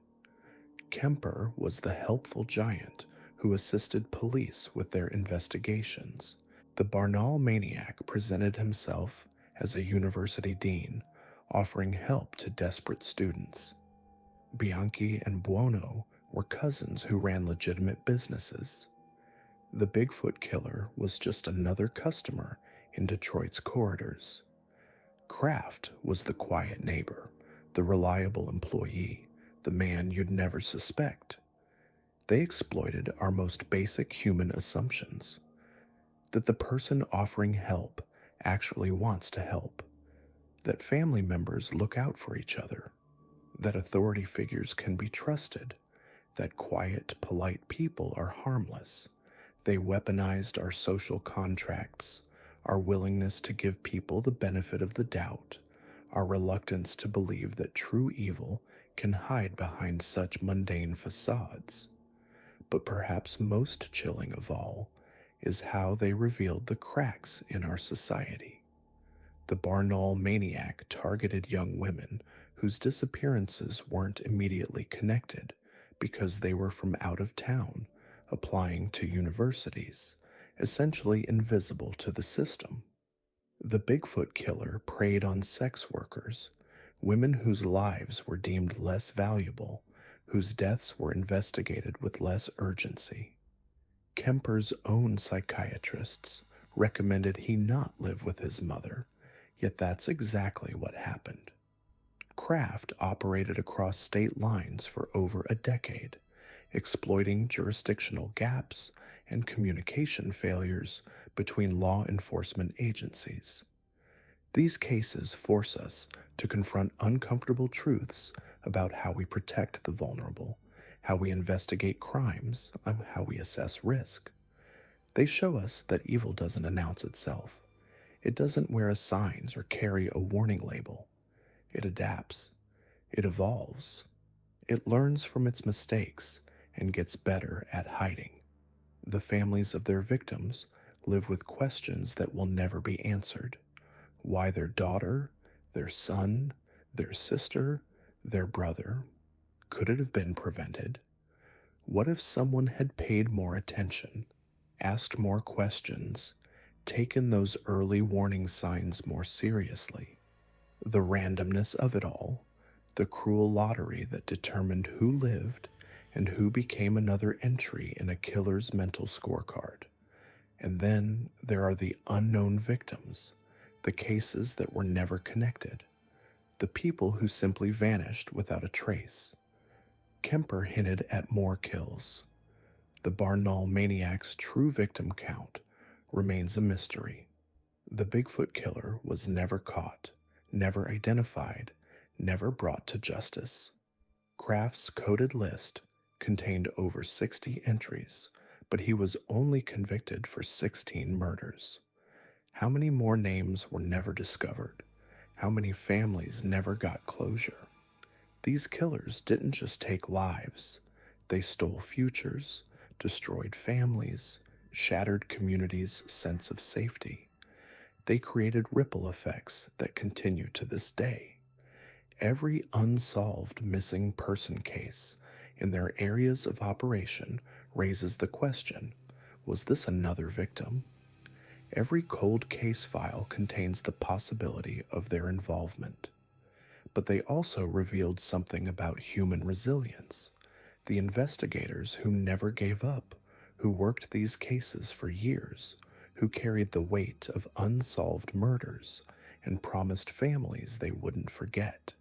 Kemper was the helpful giant who assisted police with their investigations. The Barnaul maniac presented himself as a university dean, offering help to desperate students. Bianchi and Buono were cousins who ran legitimate businesses. The Bigfoot killer was just another customer in Detroit's corridors. Kraft was the quiet neighbor, the reliable employee, the man you'd never suspect. They exploited our most basic human assumptions: that the person offering help actually wants to help, that family members look out for each other, that authority figures can be trusted, that quiet, polite people are harmless. They weaponized our social contracts, our willingness to give people the benefit of the doubt, our reluctance to believe that true evil can hide behind such mundane facades. But perhaps most chilling of all is how they revealed the cracks in our society. The Barnaul maniac targeted young women whose disappearances weren't immediately connected because they were from out of town, applying to universities, essentially invisible to the system. The Bigfoot killer preyed on sex workers, women whose lives were deemed less valuable, whose deaths were investigated with less urgency. Kemper's own psychiatrists recommended he not live with his mother, yet that's exactly what happened. Kraft operated across state lines for over a decade, exploiting jurisdictional gaps and communication failures between law enforcement agencies. These cases force us to confront uncomfortable truths about how we protect the vulnerable, how we investigate crimes, and how we assess risk. They show us that evil doesn't announce itself. It doesn't wear signs or carry a warning label. It adapts. It evolves. It learns from its mistakes and gets better at hiding. The families of their victims live with questions that will never be answered. Why their daughter, their son, their sister, their brother? Could it have been prevented? What if someone had paid more attention, asked more questions, taken those early warning signs more seriously? The randomness of it all, the cruel lottery that determined who lived and who became another entry in a killer's mental scorecard. And then there are the unknown victims, the cases that were never connected, the people who simply vanished without a trace. Kemper hinted at more kills. The Barnaul maniac's true victim count remains a mystery. The Bigfoot killer was never caught, never identified, never brought to justice. Kraft's coded list contained over 60 entries, but he was only convicted for 16 murders. How many more names were never discovered? How many families never got closure? These killers didn't just take lives. They stole futures, destroyed families, shattered communities' sense of safety. They created ripple effects that continue to this day. Every unsolved missing person case in their areas of operation raises the question, was this another victim? Every cold case file contains the possibility of their involvement. But they also revealed something about human resilience. The investigators who never gave up, who worked these cases for years, who carried the weight of unsolved murders and promised families they wouldn't forget.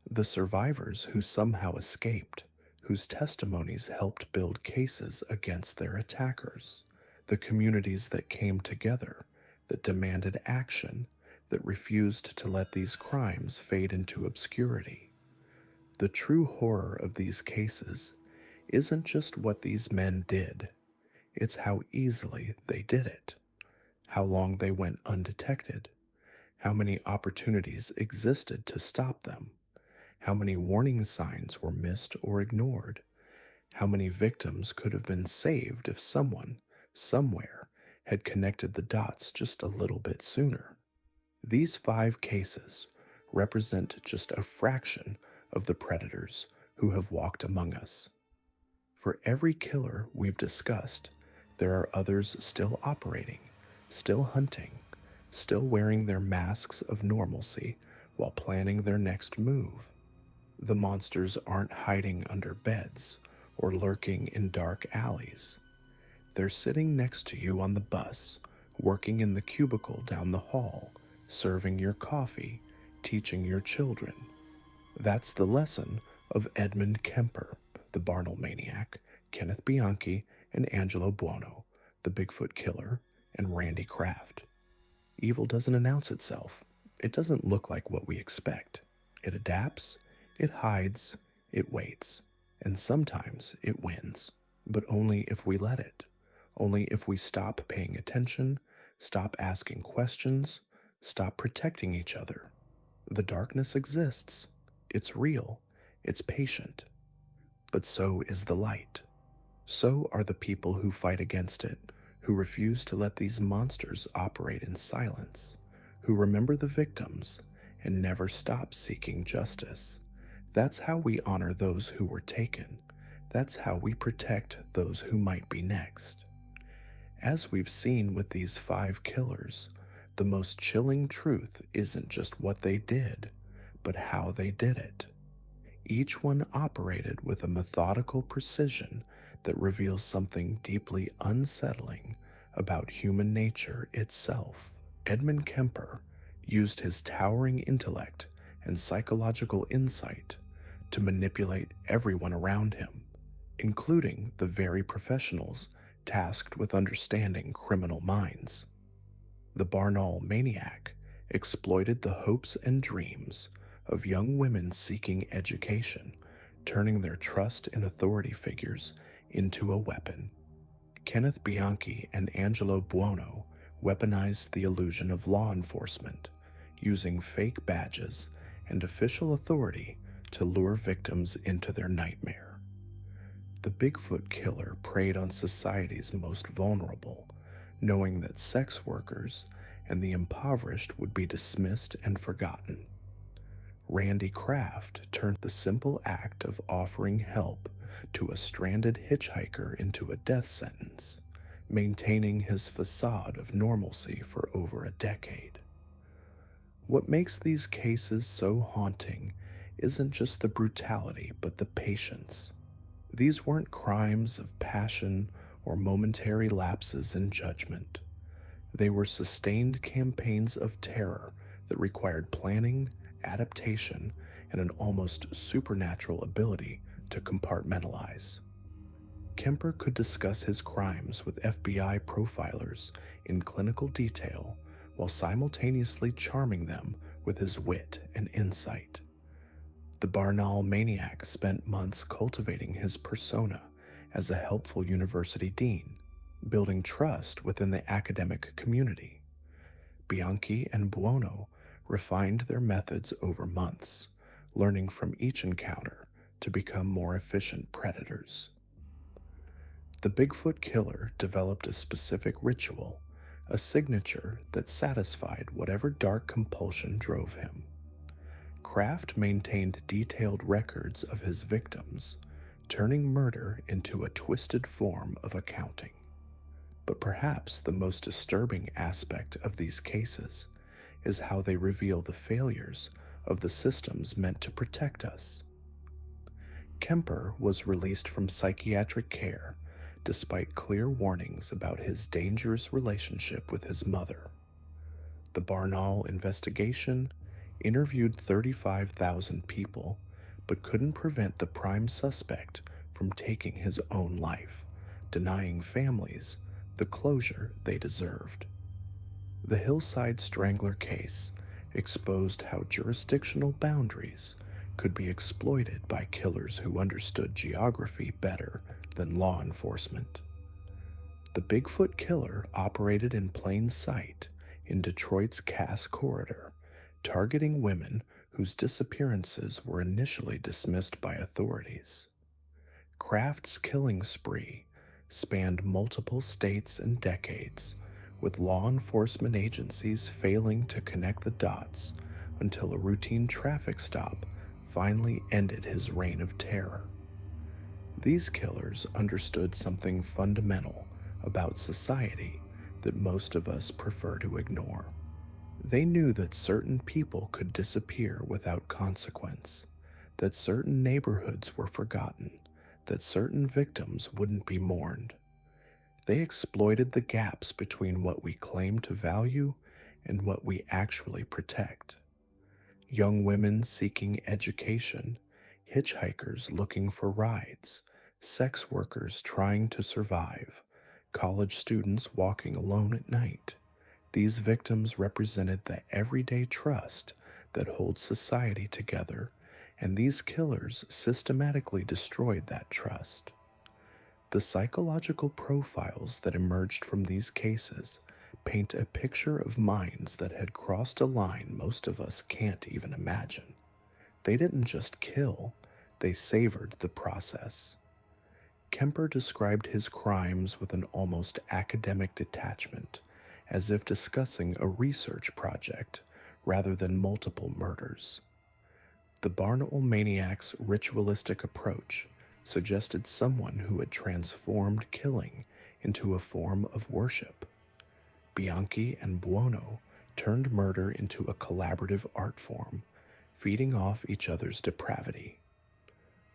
The survivors who somehow escaped, whose testimonies helped build cases against their attackers. The communities that came together, that demanded action, that refused to let these crimes fade into obscurity. The true horror of these cases isn't just what these men did, it's how easily they did it, how long they went undetected, how many opportunities existed to stop them, how many warning signs were missed or ignored, how many victims could have been saved if someone, somewhere, had connected the dots just a little bit sooner. These 5 cases represent just a fraction of the predators who have walked among us. For every killer we've discussed, there are others still operating, still hunting, still wearing their masks of normalcy while planning their next move. The monsters aren't hiding under beds or lurking in dark alleys. They're sitting next to you on the bus, working in the cubicle down the hall, serving your coffee, teaching your children. That's the lesson of Edmund Kemper, the Barnaul maniac, Kenneth Bianchi, and Angelo Buono, the Bigfoot killer, and Randy Kraft. Evil doesn't announce itself. It doesn't look like what we expect. It adapts, it hides, it waits, and sometimes it wins, but only if we let it. Only if we stop paying attention, stop asking questions, stop protecting each other. The darkness exists. It's real. It's patient. But so is the light. So are the people who fight against it, who refuse to let these monsters operate in silence, who remember the victims and never stop seeking justice. That's how we honor those who were taken. That's how we protect those who might be next. As we've seen with these 5 killers, the most chilling truth isn't just what they did, but how they did it. Each one operated with a methodical precision that reveals something deeply unsettling about human nature itself. Edmund Kemper used his towering intellect and psychological insight to manipulate everyone around him, including the very professionals tasked with understanding criminal minds. The Barnaul maniac exploited the hopes and dreams of young women seeking education, turning their trust in authority figures into a weapon. Kenneth Bianchi and Angelo Buono weaponized the illusion of law enforcement, using fake badges and official authority to lure victims into their nightmare. The Bigfoot killer preyed on society's most vulnerable, knowing that sex workers and the impoverished would be dismissed and forgotten. Randy Kraft turned the simple act of offering help to a stranded hitchhiker into a death sentence, maintaining his facade of normalcy for over a decade. What makes these cases so haunting isn't just the brutality, but the patience. These weren't crimes of passion or momentary lapses in judgment. They were sustained campaigns of terror that required planning, adaptation, and an almost supernatural ability to compartmentalize. Kemper could discuss his crimes with FBI profilers in clinical detail while simultaneously charming them with his wit and insight. The Barnaul maniac spent months cultivating his persona as a helpful university dean, building trust within the academic community. Bianchi and Buono refined their methods over months, learning from each encounter to become more efficient predators. The Bigfoot killer developed a specific ritual, a signature that satisfied whatever dark compulsion drove him. Kraft maintained detailed records of his victims, turning murder into a twisted form of accounting. But perhaps the most disturbing aspect of these cases is how they reveal the failures of the systems meant to protect us. Kemper was released from psychiatric care despite clear warnings about his dangerous relationship with his mother. The Barnaul investigation interviewed 35,000 people but couldn't prevent the prime suspect from taking his own life, denying families the closure they deserved. The Hillside Strangler case exposed how jurisdictional boundaries could be exploited by killers who understood geography better than law enforcement. The Bigfoot killer operated in plain sight in Detroit's Cass Corridor, targeting women whose disappearances were initially dismissed by authorities. Kraft's killing spree spanned multiple states and decades, with law enforcement agencies failing to connect the dots until a routine traffic stop finally ended his reign of terror. These killers understood something fundamental about society that most of us prefer to ignore. They knew that certain people could disappear without consequence, that certain neighborhoods were forgotten, that certain victims wouldn't be mourned. They exploited the gaps between what we claim to value and what we actually protect. Young women seeking education, hitchhikers looking for rides, sex workers trying to survive, college students walking alone at night. These victims represented the everyday trust that holds society together, and these killers systematically destroyed that trust. The psychological profiles that emerged from these cases paint a picture of minds that had crossed a line most of us can't even imagine. They didn't just kill, they savored the process. Kemper described his crimes with an almost academic detachment, as if discussing a research project rather than multiple murders. The Barnaul maniac's ritualistic approach suggested someone who had transformed killing into a form of worship. Bianchi and Buono turned murder into a collaborative art form, feeding off each other's depravity.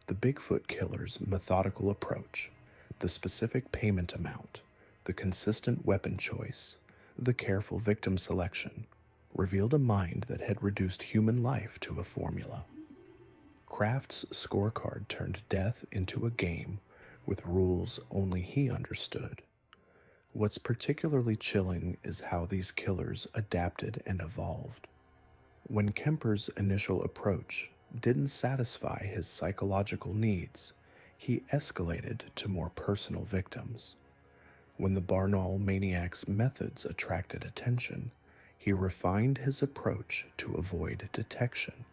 The Bigfoot killer's methodical approach, the specific payment amount, the consistent weapon choice, the careful victim selection, revealed a mind that had reduced human life to a formula. Kraft's scorecard turned death into a game with rules only he understood. What's particularly chilling is how these killers adapted and evolved. When Kemper's initial approach didn't satisfy his psychological needs, he escalated to more personal victims. When the Barnaul maniac's methods attracted attention, he refined his approach to avoid detection.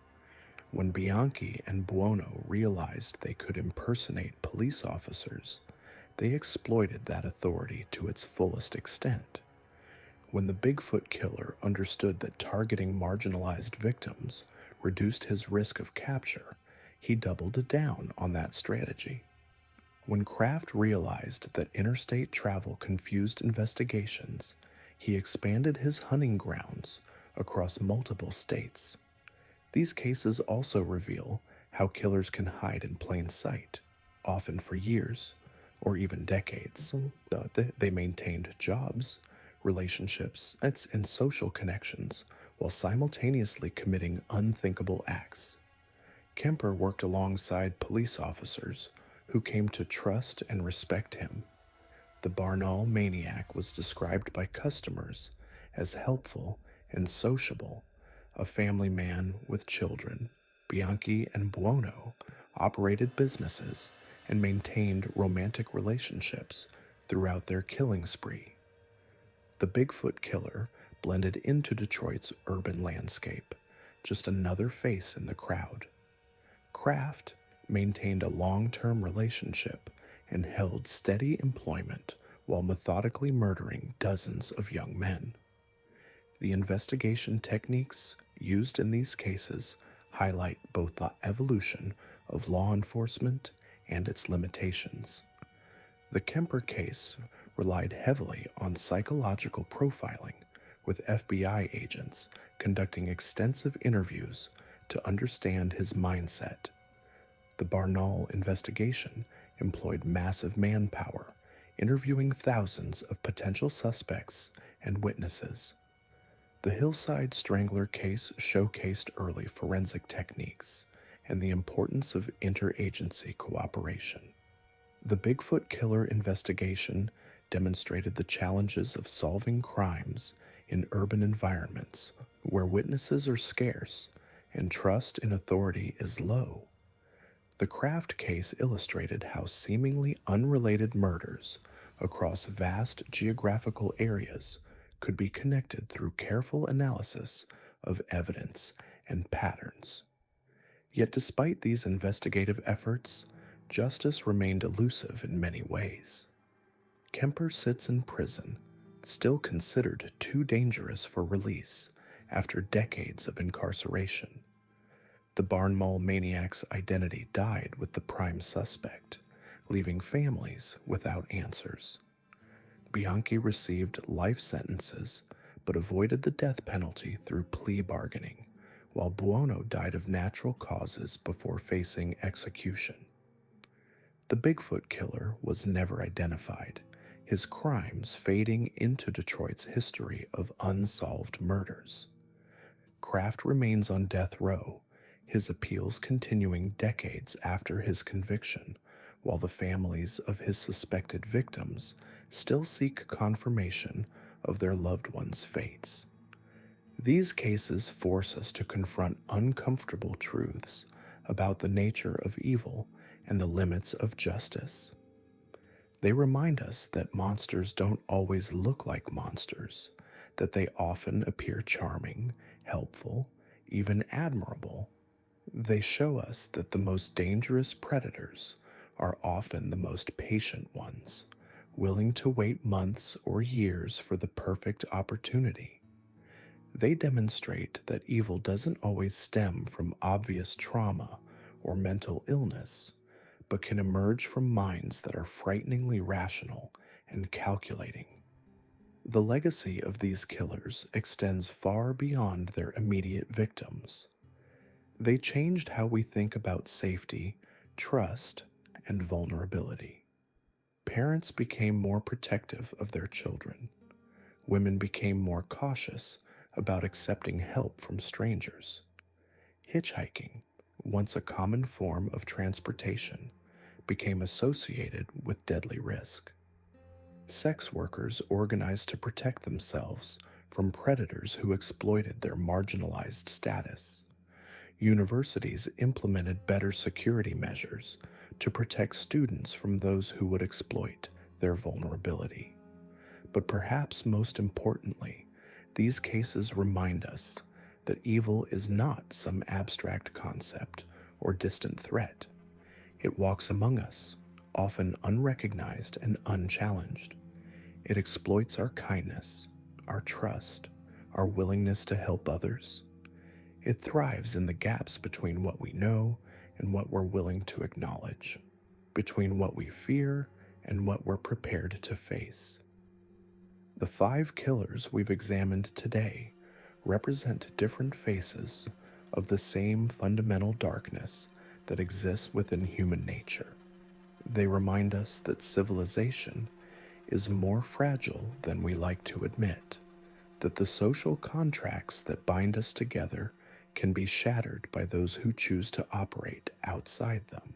When Bianchi and Buono realized they could impersonate police officers, they exploited that authority to its fullest extent. When the Bigfoot killer understood that targeting marginalized victims reduced his risk of capture, he doubled down on that strategy. When Kraft realized that interstate travel confused investigations, he expanded his hunting grounds across multiple states. These cases also reveal how killers can hide in plain sight, often for years or even decades. They maintained jobs, relationships, and social connections while simultaneously committing unthinkable acts. Kemper worked alongside police officers who came to trust and respect him. The Barnaul maniac was described by customers as helpful and sociable, a family man with children. Bianchi and Buono operated businesses and maintained romantic relationships throughout their killing spree. The Bigfoot killer blended into Detroit's urban landscape, just another face in the crowd. Kraft maintained a long-term relationship and held steady employment while methodically murdering dozens of young men. The investigation techniques used in these cases highlight both the evolution of law enforcement and its limitations. The Kemper case relied heavily on psychological profiling, with FBI agents conducting extensive interviews to understand his mindset. The Barnaul investigation employed massive manpower, interviewing thousands of potential suspects and witnesses. The Hillside Strangler case showcased early forensic techniques and the importance of interagency cooperation. The Bigfoot killer investigation demonstrated the challenges of solving crimes in urban environments where witnesses are scarce and trust in authority is low. The Kraft case illustrated how seemingly unrelated murders across vast geographical areas could be connected through careful analysis of evidence and patterns. Yet despite these investigative efforts, justice remained elusive in many ways. Kemper sits in prison, still considered too dangerous for release after decades of incarceration. The Barnaul maniac's identity died with the prime suspect, leaving families without answers. Bianchi received life sentences but avoided the death penalty through plea bargaining, while Buono died of natural causes before facing execution. The Bigfoot killer was never identified, his crimes fading into Detroit's history of unsolved murders. Kraft remains on death row, his appeals continuing decades after his conviction, while the families of his suspected victims still seek confirmation of their loved ones' fates. These cases force us to confront uncomfortable truths about the nature of evil and the limits of justice. They remind us that monsters don't always look like monsters, that they often appear charming, helpful, even admirable. They show us that the most dangerous predators are often the most patient ones, willing to wait months or years for the perfect opportunity. They demonstrate that evil doesn't always stem from obvious trauma or mental illness, but can emerge from minds that are frighteningly rational and calculating. The legacy of these killers extends far beyond their immediate victims. They changed how we think about safety, trust, and vulnerability. Parents became more protective of their children. Women became more cautious about accepting help from strangers. Hitchhiking, once a common form of transportation, became associated with deadly risk. Sex workers organized to protect themselves from predators who exploited their marginalized status. Universities implemented better security measures to protect students from those who would exploit their vulnerability. But perhaps most importantly, these cases remind us that evil is not some abstract concept or distant threat. It walks among us, often unrecognized and unchallenged. It exploits our kindness, our trust, our willingness to help others. It thrives in the gaps between what we know and what we're willing to acknowledge, between what we fear and what we're prepared to face. The 5 killers we've examined today represent different faces of the same fundamental darkness that exists within human nature. They remind us that civilization is more fragile than we like to admit, that the social contracts that bind us together can be shattered by those who choose to operate outside them.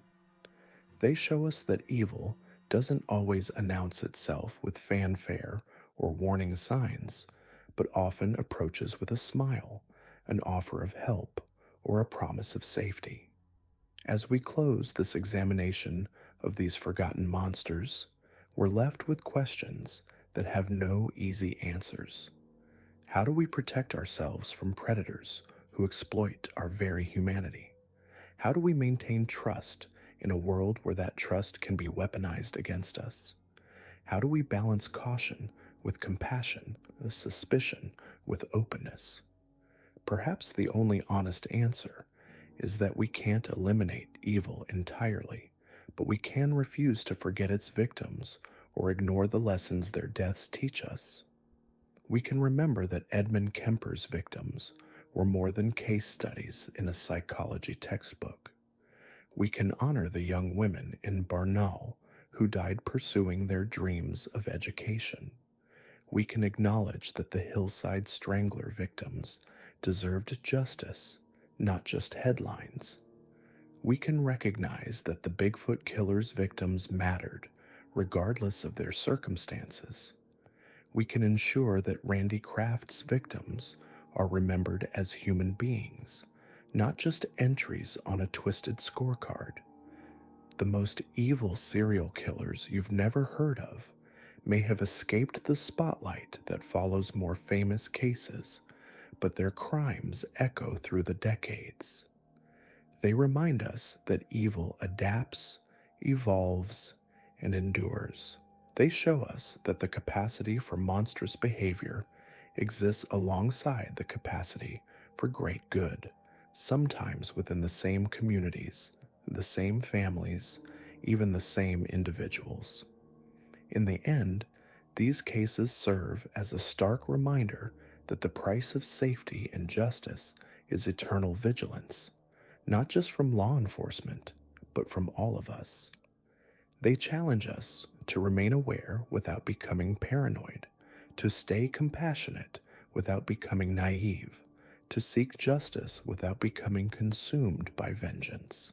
They show us that evil doesn't always announce itself with fanfare or warning signs, but often approaches with a smile, an offer of help, or a promise of safety. As we close this examination of these forgotten monsters, we're left with questions that have no easy answers. How do we protect ourselves from predators who exploit our very humanity? How do we maintain trust in a world where that trust can be weaponized against us? How do we balance caution with compassion, suspicion with openness? Perhaps the only honest answer is that we can't eliminate evil entirely, but we can refuse to forget its victims or ignore the lessons their deaths teach us. We can remember that Edmund Kemper's victims were more than case studies in a psychology textbook. We can honor the young women in Barnaul who died pursuing their dreams of education. We can acknowledge that the Hillside Strangler victims deserved justice, not just headlines. We can recognize that the Bigfoot killer's victims mattered, regardless of their circumstances. We can ensure that Randy Kraft's victims are remembered as human beings, not just entries on a twisted scorecard. The most evil serial killers you've never heard of may have escaped the spotlight that follows more famous cases, but their crimes echo through the decades. They remind us that evil adapts, evolves, and endures. They show us that the capacity for monstrous behavior exists alongside the capacity for great good, sometimes within the same communities, the same families, even the same individuals. In the end, these cases serve as a stark reminder that the price of safety and justice is eternal vigilance, not just from law enforcement, but from all of us. They challenge us to remain aware without becoming paranoid, to stay compassionate without becoming naive, to seek justice without becoming consumed by vengeance.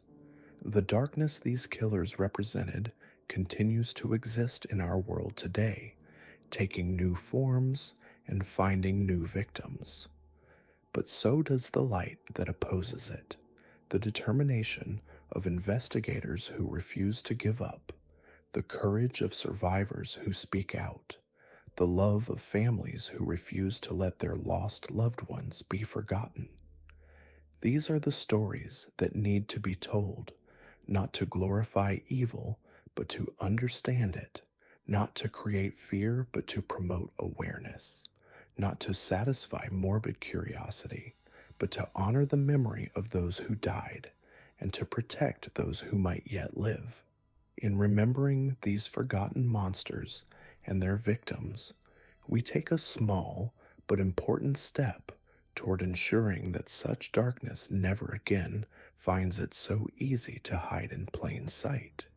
The darkness these killers represented continues to exist in our world today, taking new forms and finding new victims. But so does the light that opposes it, the determination of investigators who refuse to give up, the courage of survivors who speak out, the love of families who refuse to let their lost loved ones be forgotten. These are the stories that need to be told, not to glorify evil, but to understand it, not to create fear, but to promote awareness, not to satisfy morbid curiosity, but to honor the memory of those who died and to protect those who might yet live. In remembering these forgotten monsters and their victims, we take a small but important step toward ensuring that such darkness never again finds it so easy to hide in plain sight.